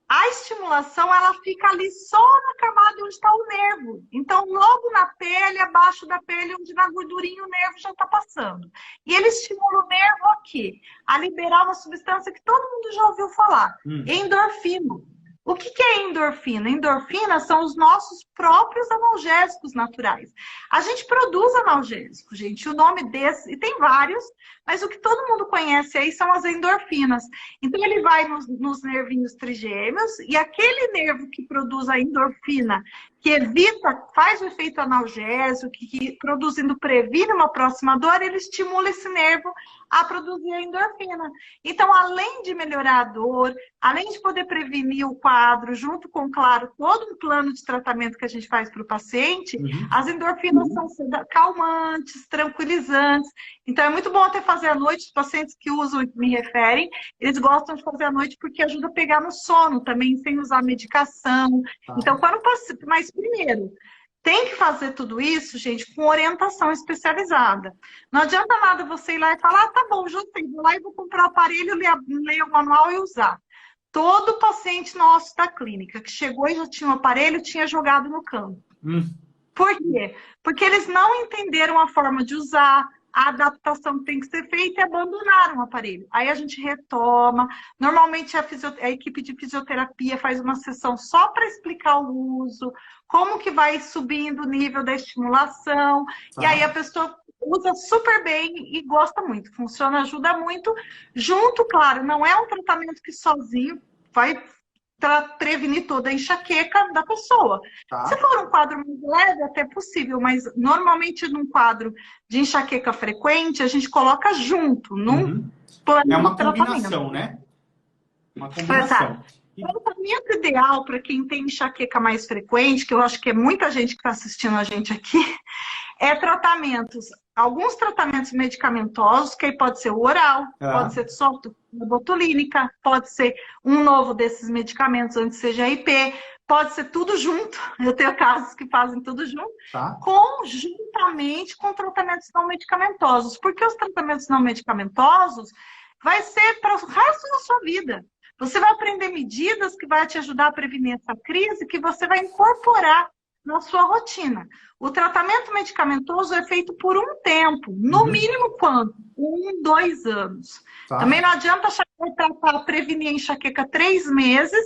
A estimulação, ela fica ali só na camada onde está o nervo. Então, logo na pele, abaixo da pele, onde na gordurinha o nervo já está passando. E ele estimula o nervo aqui a liberar uma substância que todo mundo já ouviu falar. Endorfina. O que é endorfina? Endorfina são os nossos próprios analgésicos naturais. A gente produz analgésico, gente. O nome desse, e tem vários, mas o que todo mundo conhece aí são as endorfinas. Então, ele vai nos nervinhos trigêmeos, e aquele nervo que produz a endorfina, que evita, faz o efeito analgésico, que produzindo previne uma próxima dor, ele estimula esse nervo a produzir a endorfina. Então, além de melhorar a dor, além de poder prevenir o quadro, junto com, claro, todo um plano de tratamento que a gente faz para o paciente, as endorfinas são calmantes, tranquilizantes. Então, é muito bom até fazer à noite. Os pacientes que usam e me referem, eles gostam de fazer à noite porque ajuda a pegar no sono também, sem usar medicação. Então, quando mas primeiro, tem que fazer tudo isso, gente, com orientação especializada. Não adianta nada você ir lá e falar, tá bom, já sei, vou lá e vou comprar o aparelho, ler o manual e usar. Todo paciente nosso da clínica que chegou e já tinha um aparelho, tinha jogado no campo. Por quê? Porque eles não entenderam a forma de usar, a adaptação que tem que ser feita e abandonaram o aparelho. Aí a gente retoma. Normalmente a equipe de fisioterapia faz uma sessão só para explicar o uso, como que vai subindo o nível da estimulação. E aí a pessoa usa super bem e gosta muito. Funciona, ajuda muito. Junto, claro, não é um tratamento que sozinho vai prevenir toda a enxaqueca da pessoa. Se for um quadro mais leve, até é possível, mas normalmente num quadro de enxaqueca frequente, a gente coloca junto, num plano É uma de tratamento. combinação, né? Uma combinação. O tratamento ideal para quem tem enxaqueca mais frequente, que eu acho que é muita gente que está assistindo a gente aqui, é alguns tratamentos medicamentosos, que aí pode ser o oral, pode ser só botulínica, pode ser um novo desses medicamentos antes seja IP, pode ser tudo junto. Eu tenho casos que fazem tudo junto, conjuntamente com tratamentos não medicamentosos. Porque os tratamentos não medicamentosos vai ser para o resto da sua vida. Você vai aprender medidas que vai te ajudar a prevenir essa crise, que você vai incorporar na sua rotina. O tratamento medicamentoso é feito por um tempo, no mínimo quanto? 1, 2 anos. Também não adianta achar que vai tratar, prevenir a enxaqueca 3 meses,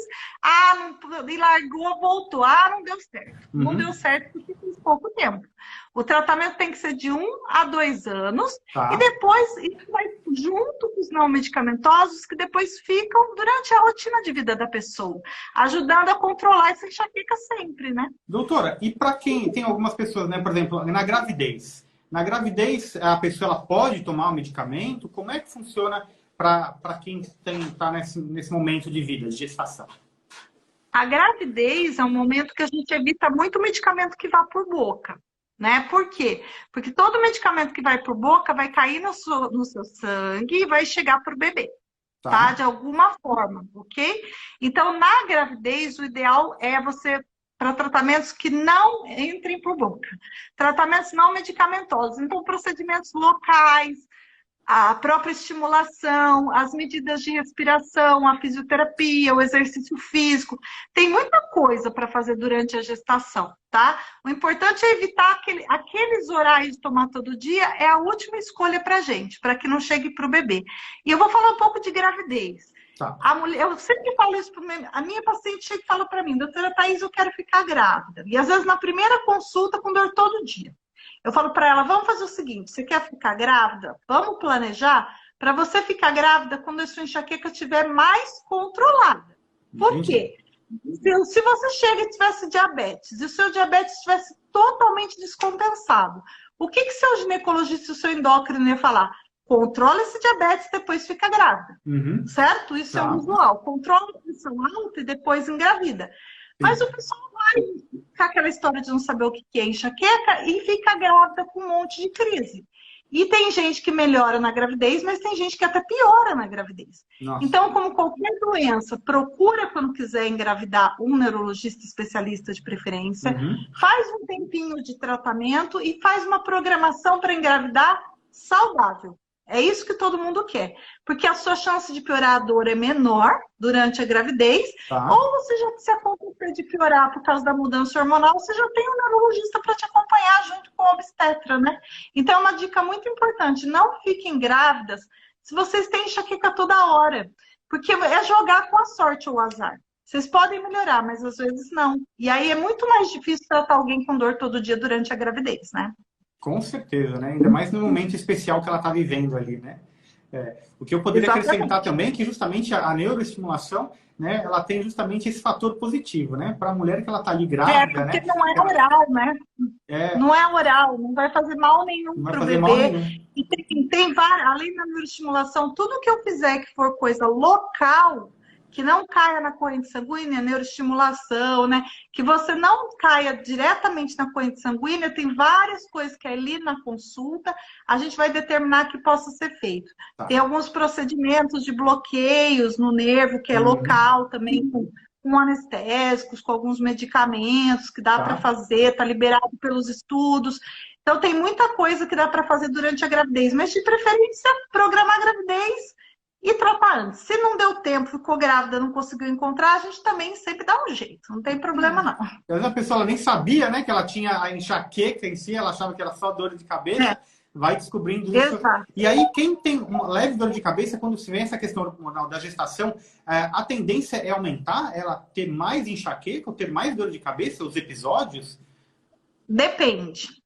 e largou, voltou, não deu certo. Não deu certo porque fez pouco tempo. O tratamento tem que ser de 1 a 2 anos, e depois isso vai junto com os não medicamentosos, que depois ficam durante a rotina de vida da pessoa, ajudando a controlar essa enxaqueca sempre, né? Doutora, e para quem tem algumas pessoas, né, por exemplo, na gravidez, Na gravidez, a pessoa ela pode tomar o medicamento? Como é que funciona para quem está nesse momento de vida, de gestação? A gravidez é um momento que a gente evita muito medicamento que vá por boca, né? Por quê? Porque todo medicamento que vai por boca vai cair no seu sangue e vai chegar para o bebê, tá? De alguma forma, ok? Então, na gravidez, o ideal é você, para tratamentos que não entrem por boca, tratamentos não medicamentosos, então procedimentos locais, a própria estimulação, as medidas de respiração, a fisioterapia, o exercício físico. Tem muita coisa para fazer durante a gestação, tá? O importante é evitar aqueles horários de tomar todo dia, é a última escolha para a gente, para que não chegue para o bebê. E eu vou falar um pouco de gravidez. Tá. Eu sempre falo isso para a minha paciente, chega e fala para mim, doutora Thaís, eu quero ficar grávida. E às vezes na primeira consulta, com dor todo dia. Eu falo para ela, vamos fazer o seguinte, você quer ficar grávida? Vamos planejar para você ficar grávida quando a sua enxaqueca estiver mais controlada. Por quê? Se você chega e tivesse diabetes, e o seu diabetes estivesse totalmente descompensado, o que seu ginecologista e o seu endócrino ia falar? Controla esse diabetes e depois fica grávida. Certo? Isso é usual. Controla a pressão alta e depois engravida. Mas o pessoal vai ficar aquela história de não saber o que é enxaqueca e fica grávida com um monte de crise. E tem gente que melhora na gravidez, mas tem gente que até piora na gravidez. Nossa. Então, como qualquer doença, procura quando quiser engravidar um neurologista especialista de preferência, faz um tempinho de tratamento e faz uma programação para engravidar saudável. É isso que todo mundo quer. Porque a sua chance de piorar a dor é menor durante a gravidez. Ou você já, se acontecer de piorar por causa da mudança hormonal, você já tem um neurologista para te acompanhar junto com o obstetra, né? Então é uma dica muito importante. Não fiquem grávidas se vocês têm enxaqueca toda hora. Porque é jogar com a sorte ou o azar. Vocês podem melhorar, mas às vezes não. E aí é muito mais difícil tratar alguém com dor todo dia durante a gravidez, né? Com certeza, né? Ainda mais no momento especial que ela está vivendo ali, né? O que eu poderia acrescentar também é que justamente a neuroestimulação, né, ela tem justamente esse fator positivo, né? Para a mulher que ela está ali grávida, porque né? Não é oral, né? Não é oral, não vai fazer mal nenhum para o bebê. E tem várias, além da neuroestimulação, tudo que eu fizer que for coisa local, que não caia na corrente sanguínea, neuroestimulação, né? Que você não caia diretamente na corrente sanguínea, tem várias coisas que ali na consulta a gente vai determinar que possa ser feito. Tem alguns procedimentos de bloqueios no nervo, que é local também, com anestésicos, com alguns medicamentos que dá para fazer, tá liberado pelos estudos. Então tem muita coisa que dá para fazer durante a gravidez, mas de preferência programar a gravidez e tratar antes. Se não deu tempo, ficou grávida, não conseguiu encontrar, a gente também sempre dá um jeito. Não tem problema, não. Às vezes a pessoa ela nem sabia, né, que ela tinha a enxaqueca em si, ela achava que era só dor de cabeça, vai descobrindo isso. E aí, quem tem uma leve dor de cabeça, quando se vê essa questão hormonal da gestação, a tendência é aumentar, ela ter mais enxaqueca, ou ter mais dor de cabeça, os episódios? Depende.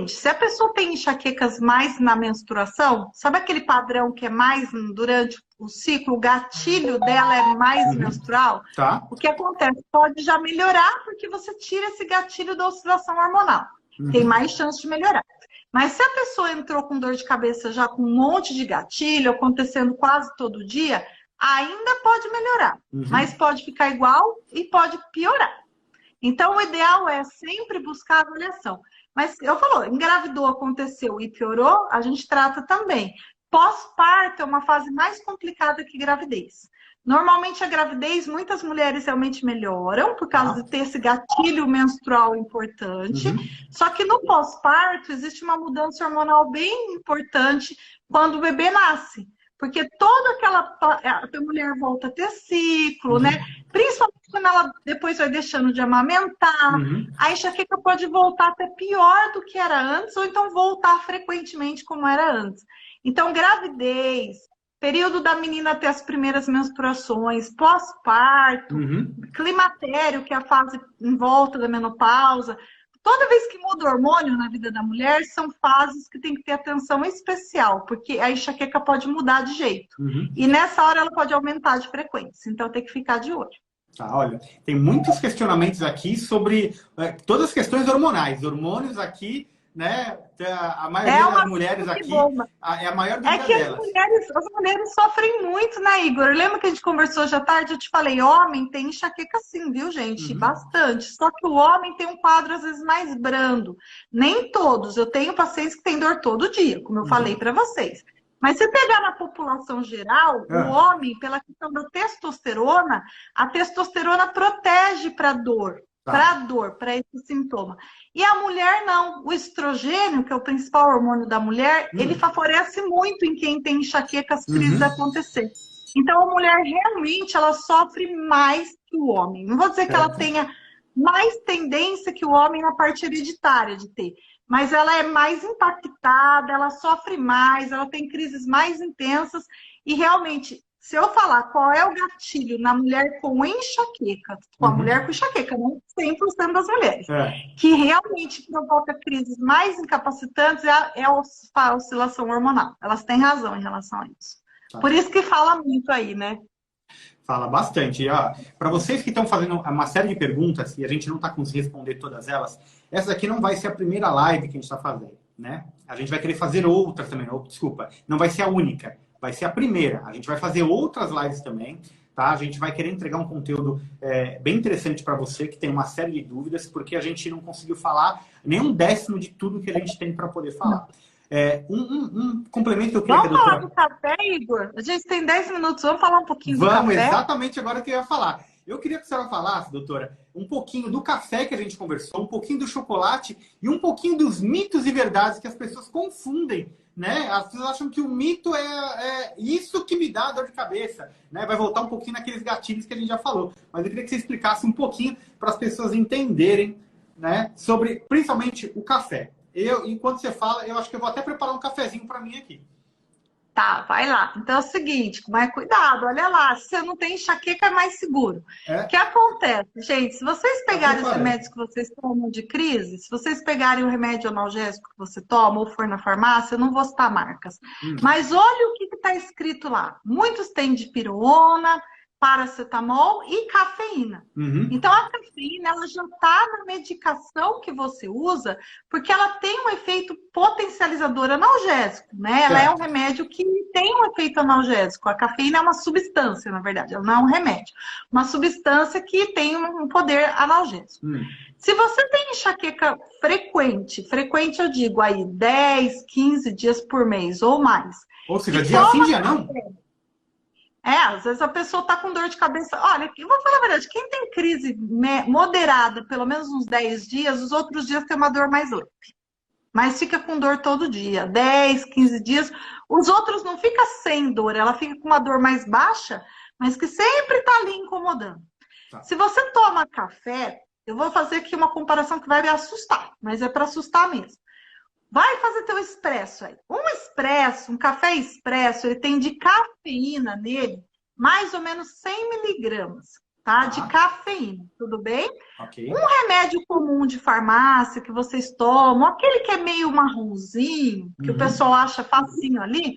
Se a pessoa tem enxaquecas mais na menstruação, sabe aquele padrão que é mais durante o ciclo, o gatilho dela é mais menstrual? O que acontece? Pode já melhorar porque você tira esse gatilho da oscilação hormonal. Tem mais chance de melhorar. Mas se a pessoa entrou com dor de cabeça já com um monte de gatilho, acontecendo quase todo dia, ainda pode melhorar. Mas pode ficar igual e pode piorar. Então, o ideal é sempre buscar avaliação. Mas eu falo, engravidou, aconteceu e piorou, a gente trata também. Pós-parto é uma fase mais complicada que gravidez. Normalmente a gravidez, muitas mulheres realmente melhoram por causa de ter esse gatilho menstrual importante. Só que no pós-parto existe uma mudança hormonal bem importante quando o bebê nasce. Porque toda a mulher volta a ter ciclo, né? Principalmente quando ela depois vai deixando de amamentar. A enxaqueca pode voltar até pior do que era antes, ou então voltar frequentemente como era antes. Então, gravidez, período da menina ter as primeiras menstruações, pós-parto, climatério, que é a fase em volta da menopausa. Toda vez que muda o hormônio na vida da mulher, são fases que tem que ter atenção especial, porque a enxaqueca pode mudar de jeito. E nessa hora ela pode aumentar de frequência, então tem que ficar de olho. Olha, tem muitos questionamentos aqui sobre todas as questões hormonais. Hormônios aqui né? A maioria das mulheres aqui bomba. é a maior dúvida que delas. As mulheres sofrem muito, né, Igor? Lembra que a gente conversou hoje à tarde? Eu te falei, homem tem enxaqueca sim, viu, gente? Bastante. Só que o homem tem um quadro, às vezes, mais brando. Nem todos. Eu tenho pacientes que têm dor todo dia, como eu falei para vocês. Mas se pegar na população geral, o homem, pela questão da testosterona, a testosterona protege para dor. Para esse sintoma. E a mulher não. O estrogênio, que é o principal hormônio da mulher, ele favorece muito em quem tem enxaqueca, as crises acontecer. Então, a mulher realmente ela sofre mais que o homem. Não vou dizer que ela tenha mais tendência que o homem na parte hereditária de ter, mas ela é mais impactada, ela sofre mais, ela tem crises mais intensas e realmente. Se eu falar qual é o gatilho na mulher com enxaqueca, com a mulher com enxaqueca, não 100% das mulheres, que realmente provoca crises mais incapacitantes é a oscilação hormonal. Elas têm razão em relação a isso. Por isso que fala muito aí, né? Fala bastante. Para vocês que estão fazendo uma série de perguntas e a gente não está conseguindo responder todas elas, essa aqui não vai ser a primeira live que a gente está fazendo, né? A gente vai querer fazer outras também. Desculpa, não vai ser a única. Vai ser a primeira. A gente vai fazer outras lives também, tá? A gente vai querer entregar um conteúdo bem interessante para você, que tem uma série de dúvidas, porque a gente não conseguiu falar nem um décimo de tudo que a gente tem para poder falar. Um complemento que eu queria... Vamos falar do café, Igor? A gente tem 10 minutos, vamos falar um pouquinho do café? Vamos, exatamente agora que eu ia falar. Eu queria que a senhora falasse, doutora, um pouquinho do café que a gente conversou, um pouquinho do chocolate e um pouquinho dos mitos e verdades que as pessoas confundem, né? As pessoas acham que o mito é isso que me dá dor de cabeça, né? Vai voltar um pouquinho naqueles gatilhos que a gente já falou. Mas eu queria que você explicasse um pouquinho para as pessoas entenderem, né? Sobre, principalmente, o café. Enquanto você fala, eu acho que eu vou até preparar um cafezinho para mim aqui. Tá, vai lá. Então é o seguinte, mas cuidado, olha lá, se você não tem enxaqueca é mais seguro. O que acontece, gente? Se vocês pegarem os remédios que vocês tomam de crise, se vocês pegarem o remédio analgésico que você toma ou for na farmácia, eu não vou citar marcas, mas olha o que está escrito lá. Muitos têm dipirona, paracetamol e cafeína. Então, a cafeína, ela já está na medicação que você usa, porque ela tem um efeito potencializador analgésico, né? Ela é um remédio que tem um efeito analgésico. A cafeína é uma substância, na verdade, ela não é um remédio. Uma substância que tem um poder analgésico. Se você tem enxaqueca frequente eu digo aí 10, 15 dias por mês ou mais. Ou seja, dia sim, dia não? Às vezes a pessoa tá com dor de cabeça. Olha, eu vou falar a verdade, quem tem crise moderada, pelo menos uns 10 dias, os outros dias tem uma dor mais leve. Mas fica com dor todo dia, 10, 15 dias. Os outros não fica sem dor, ela fica com uma dor mais baixa, mas que sempre tá ali incomodando. Se você toma café, eu vou fazer aqui uma comparação que vai me assustar, mas é para assustar mesmo. Vai fazer teu expresso aí. Um café expresso, ele tem de cafeína nele, mais ou menos 100 miligramas, tá? De cafeína, tudo bem? Um remédio comum de farmácia que vocês tomam, aquele que é meio marronzinho, que o pessoal acha facinho ali,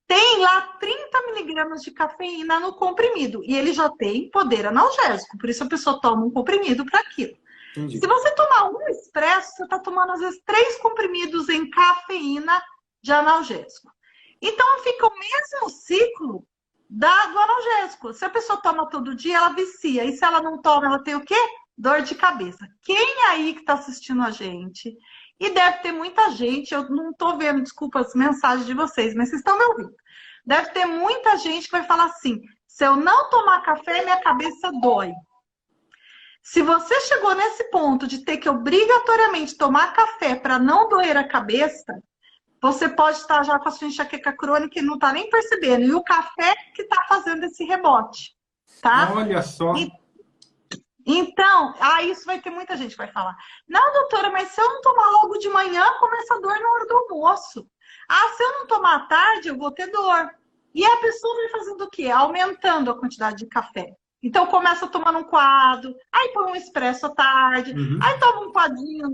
tem lá 30 miligramas de cafeína no comprimido. E ele já tem poder analgésico, por isso a pessoa toma um comprimido para aquilo. Entendi. Se você tomar um expresso, você está tomando, às vezes, 3 comprimidos em cafeína de analgésico. Então, fica o mesmo ciclo do analgésico. Se a pessoa toma todo dia, ela vicia. E se ela não toma, ela tem o quê? Dor de cabeça. Quem aí que está assistindo a gente, e deve ter muita gente, eu não estou vendo, desculpa, as mensagens de vocês, mas vocês estão me ouvindo. Deve ter muita gente que vai falar assim, se eu não tomar café, minha cabeça dói. Se você chegou nesse ponto de ter que obrigatoriamente tomar café para não doer a cabeça, você pode estar já com a sua enxaqueca crônica e não está nem percebendo. E o café que está fazendo esse rebote, tá? Olha só. Então, isso vai ter muita gente que vai falar. Não, doutora, mas se eu não tomar logo de manhã, começa a dor na hora do almoço. Se eu não tomar à tarde, eu vou ter dor. E a pessoa vai fazendo o quê? Aumentando a quantidade de café. Então, começa tomando um coado, aí põe um expresso à tarde, aí toma um coadinho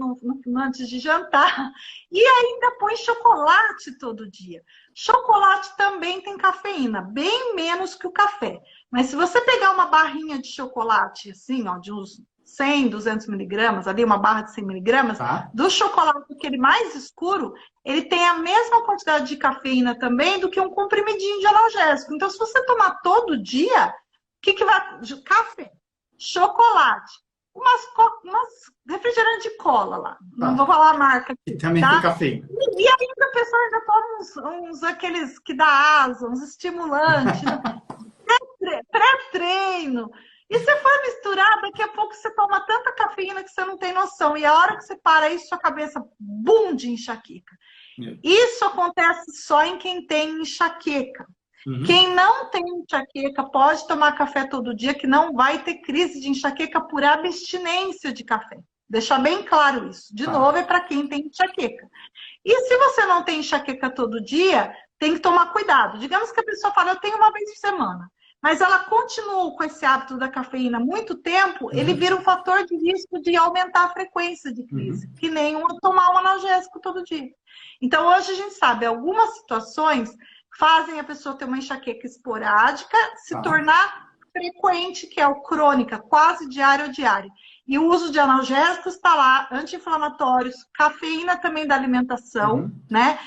antes de jantar, e ainda põe chocolate todo dia. Chocolate também tem cafeína, bem menos que o café. Mas se você pegar uma barrinha de chocolate, assim, ó, de uns 100, 200 miligramas, ali uma barra de 100 miligramas, Tá. do chocolate, aquele mais escuro, ele tem a mesma quantidade de cafeína também do que um comprimidinho de analgésico. Então, se você tomar todo dia, o que vai... Café, chocolate, umas refrigerantes de cola lá. Não vou falar a marca aqui, E também tá? tem cafeína. E ainda a pessoa ainda toma uns aqueles que dá asa, uns estimulantes, pré-treino. E se for misturar, daqui a pouco você toma tanta cafeína que você não tem noção. E a hora que você para isso, sua cabeça, bum, de enxaqueca. Isso acontece só em quem tem enxaqueca. Quem não tem enxaqueca pode tomar café todo dia, que não vai ter crise de enxaqueca por abstinência de café. Deixar bem claro isso. De novo, é para quem tem enxaqueca. E se você não tem enxaqueca todo dia, tem que tomar cuidado. Digamos que a pessoa fala, eu tenho uma vez por semana. Mas ela continua com esse hábito da cafeína há muito tempo, ele vira um fator de risco de aumentar a frequência de crise, que nem tomar um analgésico todo dia. Então, hoje a gente sabe, algumas situações fazem a pessoa ter uma enxaqueca esporádica se tornar frequente, que é o crônica, quase diária ou diária. E o uso de analgésicos está lá, anti-inflamatórios, cafeína também da alimentação, né?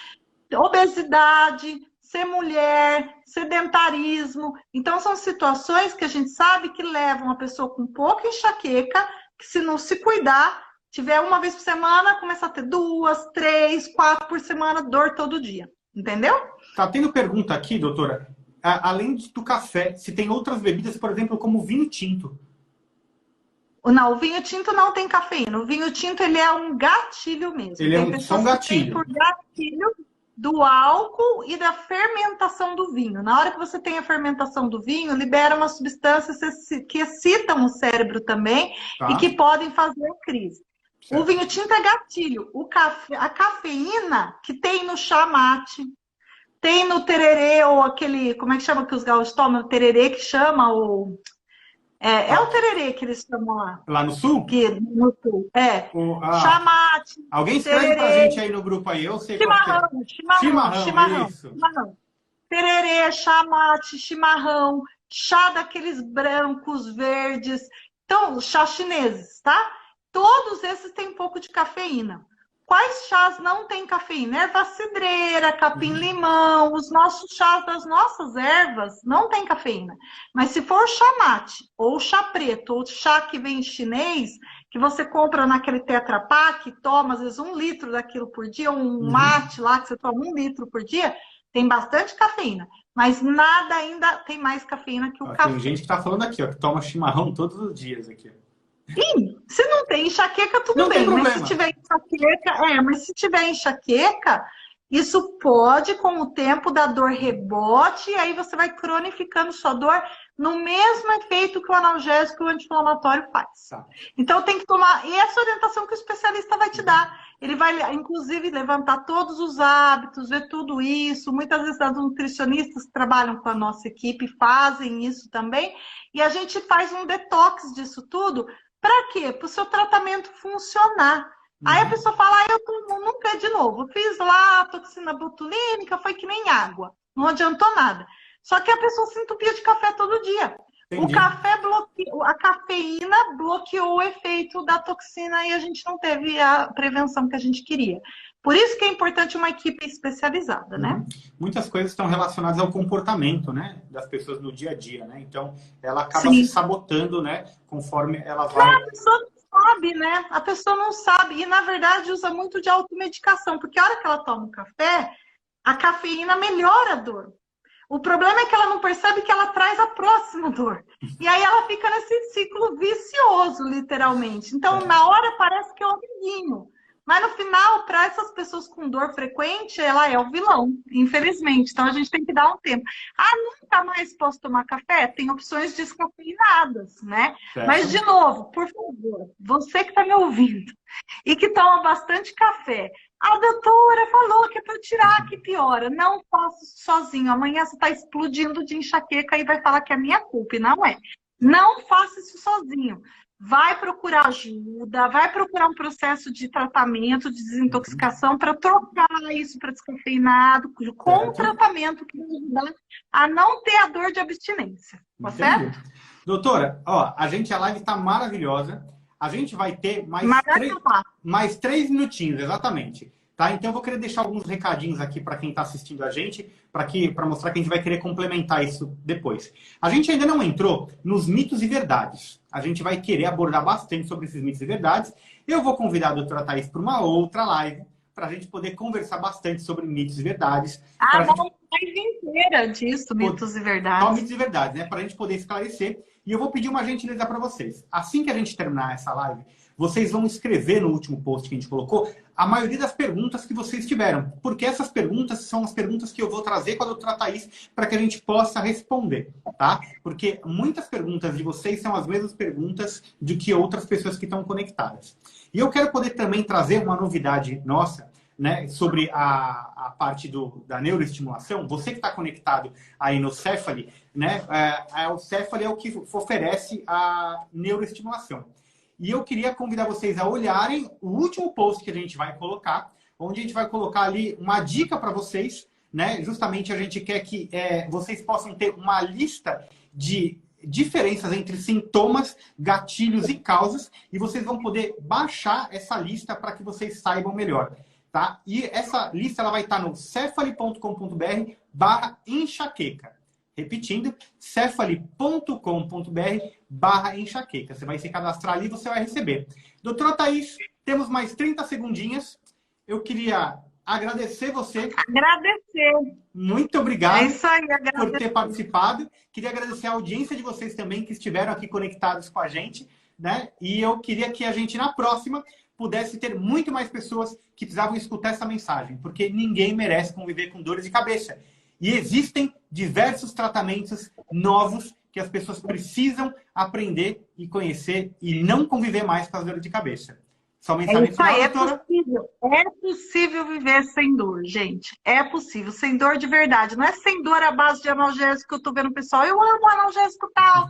Obesidade, ser mulher, sedentarismo. Então, são situações que a gente sabe que levam a pessoa com pouca enxaqueca, que se não se cuidar, tiver uma vez por semana, começar a ter 2, 3, 4 por semana, dor todo dia. Entendeu? Tá tendo pergunta aqui, doutora. Além do café, se tem outras bebidas, por exemplo, como vinho tinto. Não, o vinho tinto não tem cafeína. O vinho tinto, ele é um gatilho mesmo. Ele é só um gatilho. Tem por gatilho do álcool e da fermentação do vinho. Na hora que você tem a fermentação do vinho, libera umas substâncias que excitam o cérebro também e que podem fazer a crise. Certo. O vinho tinto é gatilho. A cafeína que tem no chá mate, tem no tererê, ou aquele, como é que chama que os gaúchos tomam? O tererê que chama, ou... É o tererê que eles chamam lá. Lá no sul? No sul, chá mate. Alguém escreve pra gente aí no grupo aí, eu sei chimarrão. Tererê, chá mate, chimarrão, chá daqueles brancos, verdes. Então, chá chineses, tá? Todos esses têm um pouco de cafeína. Quais chás não têm cafeína? Erva cidreira, capim-limão, os nossos chás das nossas ervas não têm cafeína. Mas se for chá mate, ou chá preto, ou chá que vem chinês, que você compra naquele Tetra Pak, toma às vezes 1 litro daquilo por dia, um mate lá que você toma 1 litro por dia, tem bastante cafeína. Mas nada ainda tem mais cafeína que o café. Tem gente que tá falando aqui, ó, que toma chimarrão todos os dias aqui. Sim, se não tem enxaqueca, tudo bem. Mas se tiver enxaqueca, mas se tiver enxaqueca, isso pode, com o tempo, dar dor rebote, e aí você vai cronificando sua dor no mesmo efeito que o analgésico e o anti-inflamatório faz. Então tem que tomar, e essa orientação que o especialista vai te dar. Ele vai, inclusive, levantar todos os hábitos, ver tudo isso. Muitas vezes as nutricionistas que trabalham com a nossa equipe fazem isso também, e a gente faz um detox disso tudo. Para quê? Para o seu tratamento funcionar. Aí a pessoa fala, eu nunca de novo. Eu fiz lá a toxina botulínica, foi que nem água. Não adiantou nada. Só que a pessoa se entupia de café todo dia. Entendi. O café bloqueou, a cafeína bloqueou o efeito da toxina e a gente não teve a prevenção que a gente queria. Por isso que é importante uma equipe especializada, né? Muitas coisas estão relacionadas ao comportamento, né, das pessoas no dia a dia, né? Então, ela acaba se sabotando, né, conforme ela vai... Não, a pessoa não sabe, né? A pessoa não sabe. E, na verdade, usa muito de automedicação. Porque a hora que ela toma um café, a cafeína melhora a dor. O problema é que ela não percebe que ela traz a próxima dor. E aí ela fica nesse ciclo vicioso, literalmente. Então, na hora, parece que é um amiguinho. Mas no final, para essas pessoas com dor frequente, ela é o vilão, infelizmente. Então a gente tem que dar um tempo. Nunca mais posso tomar café? Tem opções descafeinadas, né? Certo. Mas, de novo, por favor, você que está me ouvindo e que toma bastante café, a doutora falou que é para eu tirar, que piora. Não faço sozinho. Amanhã você está explodindo de enxaqueca e vai falar que é minha culpa, e não é. Não faça isso sozinho. Vai procurar ajuda, vai procurar um processo de tratamento, de desintoxicação para trocar isso para descafeinado, com tratamento que vai ajudar a não ter a dor de abstinência. Tá certo? Doutora, ó, a live está maravilhosa. a gente vai ter Mas mais 3 minutinhos, exatamente. Tá? Então, eu vou querer deixar alguns recadinhos aqui para quem está assistindo a gente, para mostrar que a gente vai querer complementar isso depois. A gente ainda não entrou nos mitos e verdades. A gente vai querer abordar bastante sobre esses mitos e verdades. Eu vou convidar a doutora Thaís para uma outra live, para a gente poder conversar bastante sobre mitos e verdades. Vamos live inteira disso, mitos e verdades. Só mitos e verdades, né? Para a gente poder esclarecer. E eu vou pedir uma gentileza para vocês. Assim que a gente terminar essa live, vocês vão escrever no último post que a gente colocou a maioria das perguntas que vocês tiveram. Porque essas perguntas são as perguntas que eu vou trazer com a doutora Thaís para que a gente possa responder, tá? Porque muitas perguntas de vocês são as mesmas perguntas de que outras pessoas que estão conectadas. E eu quero poder também trazer uma novidade nossa, né, sobre a parte da neuroestimulação. Você que está conectado aí no Cephali, né, o Cephali é o que oferece a neuroestimulação. E eu queria convidar vocês a olharem o último post que a gente vai colocar, onde a gente vai colocar ali uma dica para vocês, né? Justamente a gente quer que vocês possam ter uma lista de diferenças entre sintomas, gatilhos e causas, e vocês vão poder baixar essa lista para que vocês saibam melhor. Tá? E essa lista ela vai estar no cephali.com.br/enxaqueca. Repetindo, cephali.com.br/enxaqueca. Você vai se cadastrar ali e você vai receber. Doutora Thaís, temos mais 30 segundinhas. Eu queria agradecer você. Agradecer. Muito obrigado por ter participado. Queria agradecer a audiência de vocês também que estiveram aqui conectados com a gente, né? E eu queria que a gente, na próxima, pudesse ter muito mais pessoas que precisavam escutar essa mensagem, porque ninguém merece conviver com dores de cabeça. E existem diversos tratamentos novos que as pessoas precisam aprender e conhecer e não conviver mais com as dores de cabeça. Só mensagem final, doutora? É possível viver sem dor, gente. É possível, sem dor de verdade. Não é sem dor à base de analgésico que eu tô vendo o pessoal. Eu amo analgésico tal.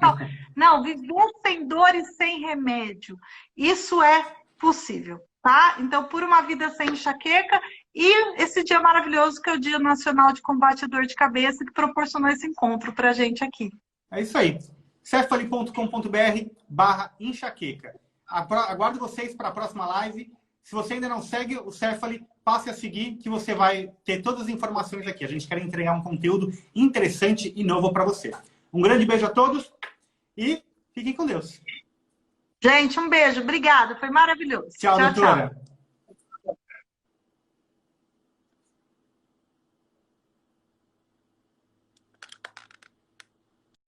Não, viver sem dor e sem remédio. Isso é possível, tá? Então, por uma vida sem enxaqueca e esse dia maravilhoso que é o Dia Nacional de Combate à Dor de Cabeça, que proporcionou esse encontro pra gente aqui. É isso aí. cephali.com.br/enxaqueca. Aguardo vocês para a próxima live. Se você ainda não segue o Cephali, passe a seguir, que você vai ter todas as informações aqui. A gente quer entregar um conteúdo interessante e novo para você. Um grande beijo a todos e fiquem com Deus. Gente, um beijo. Obrigada. Foi maravilhoso. Tchau, doutora. Tchau.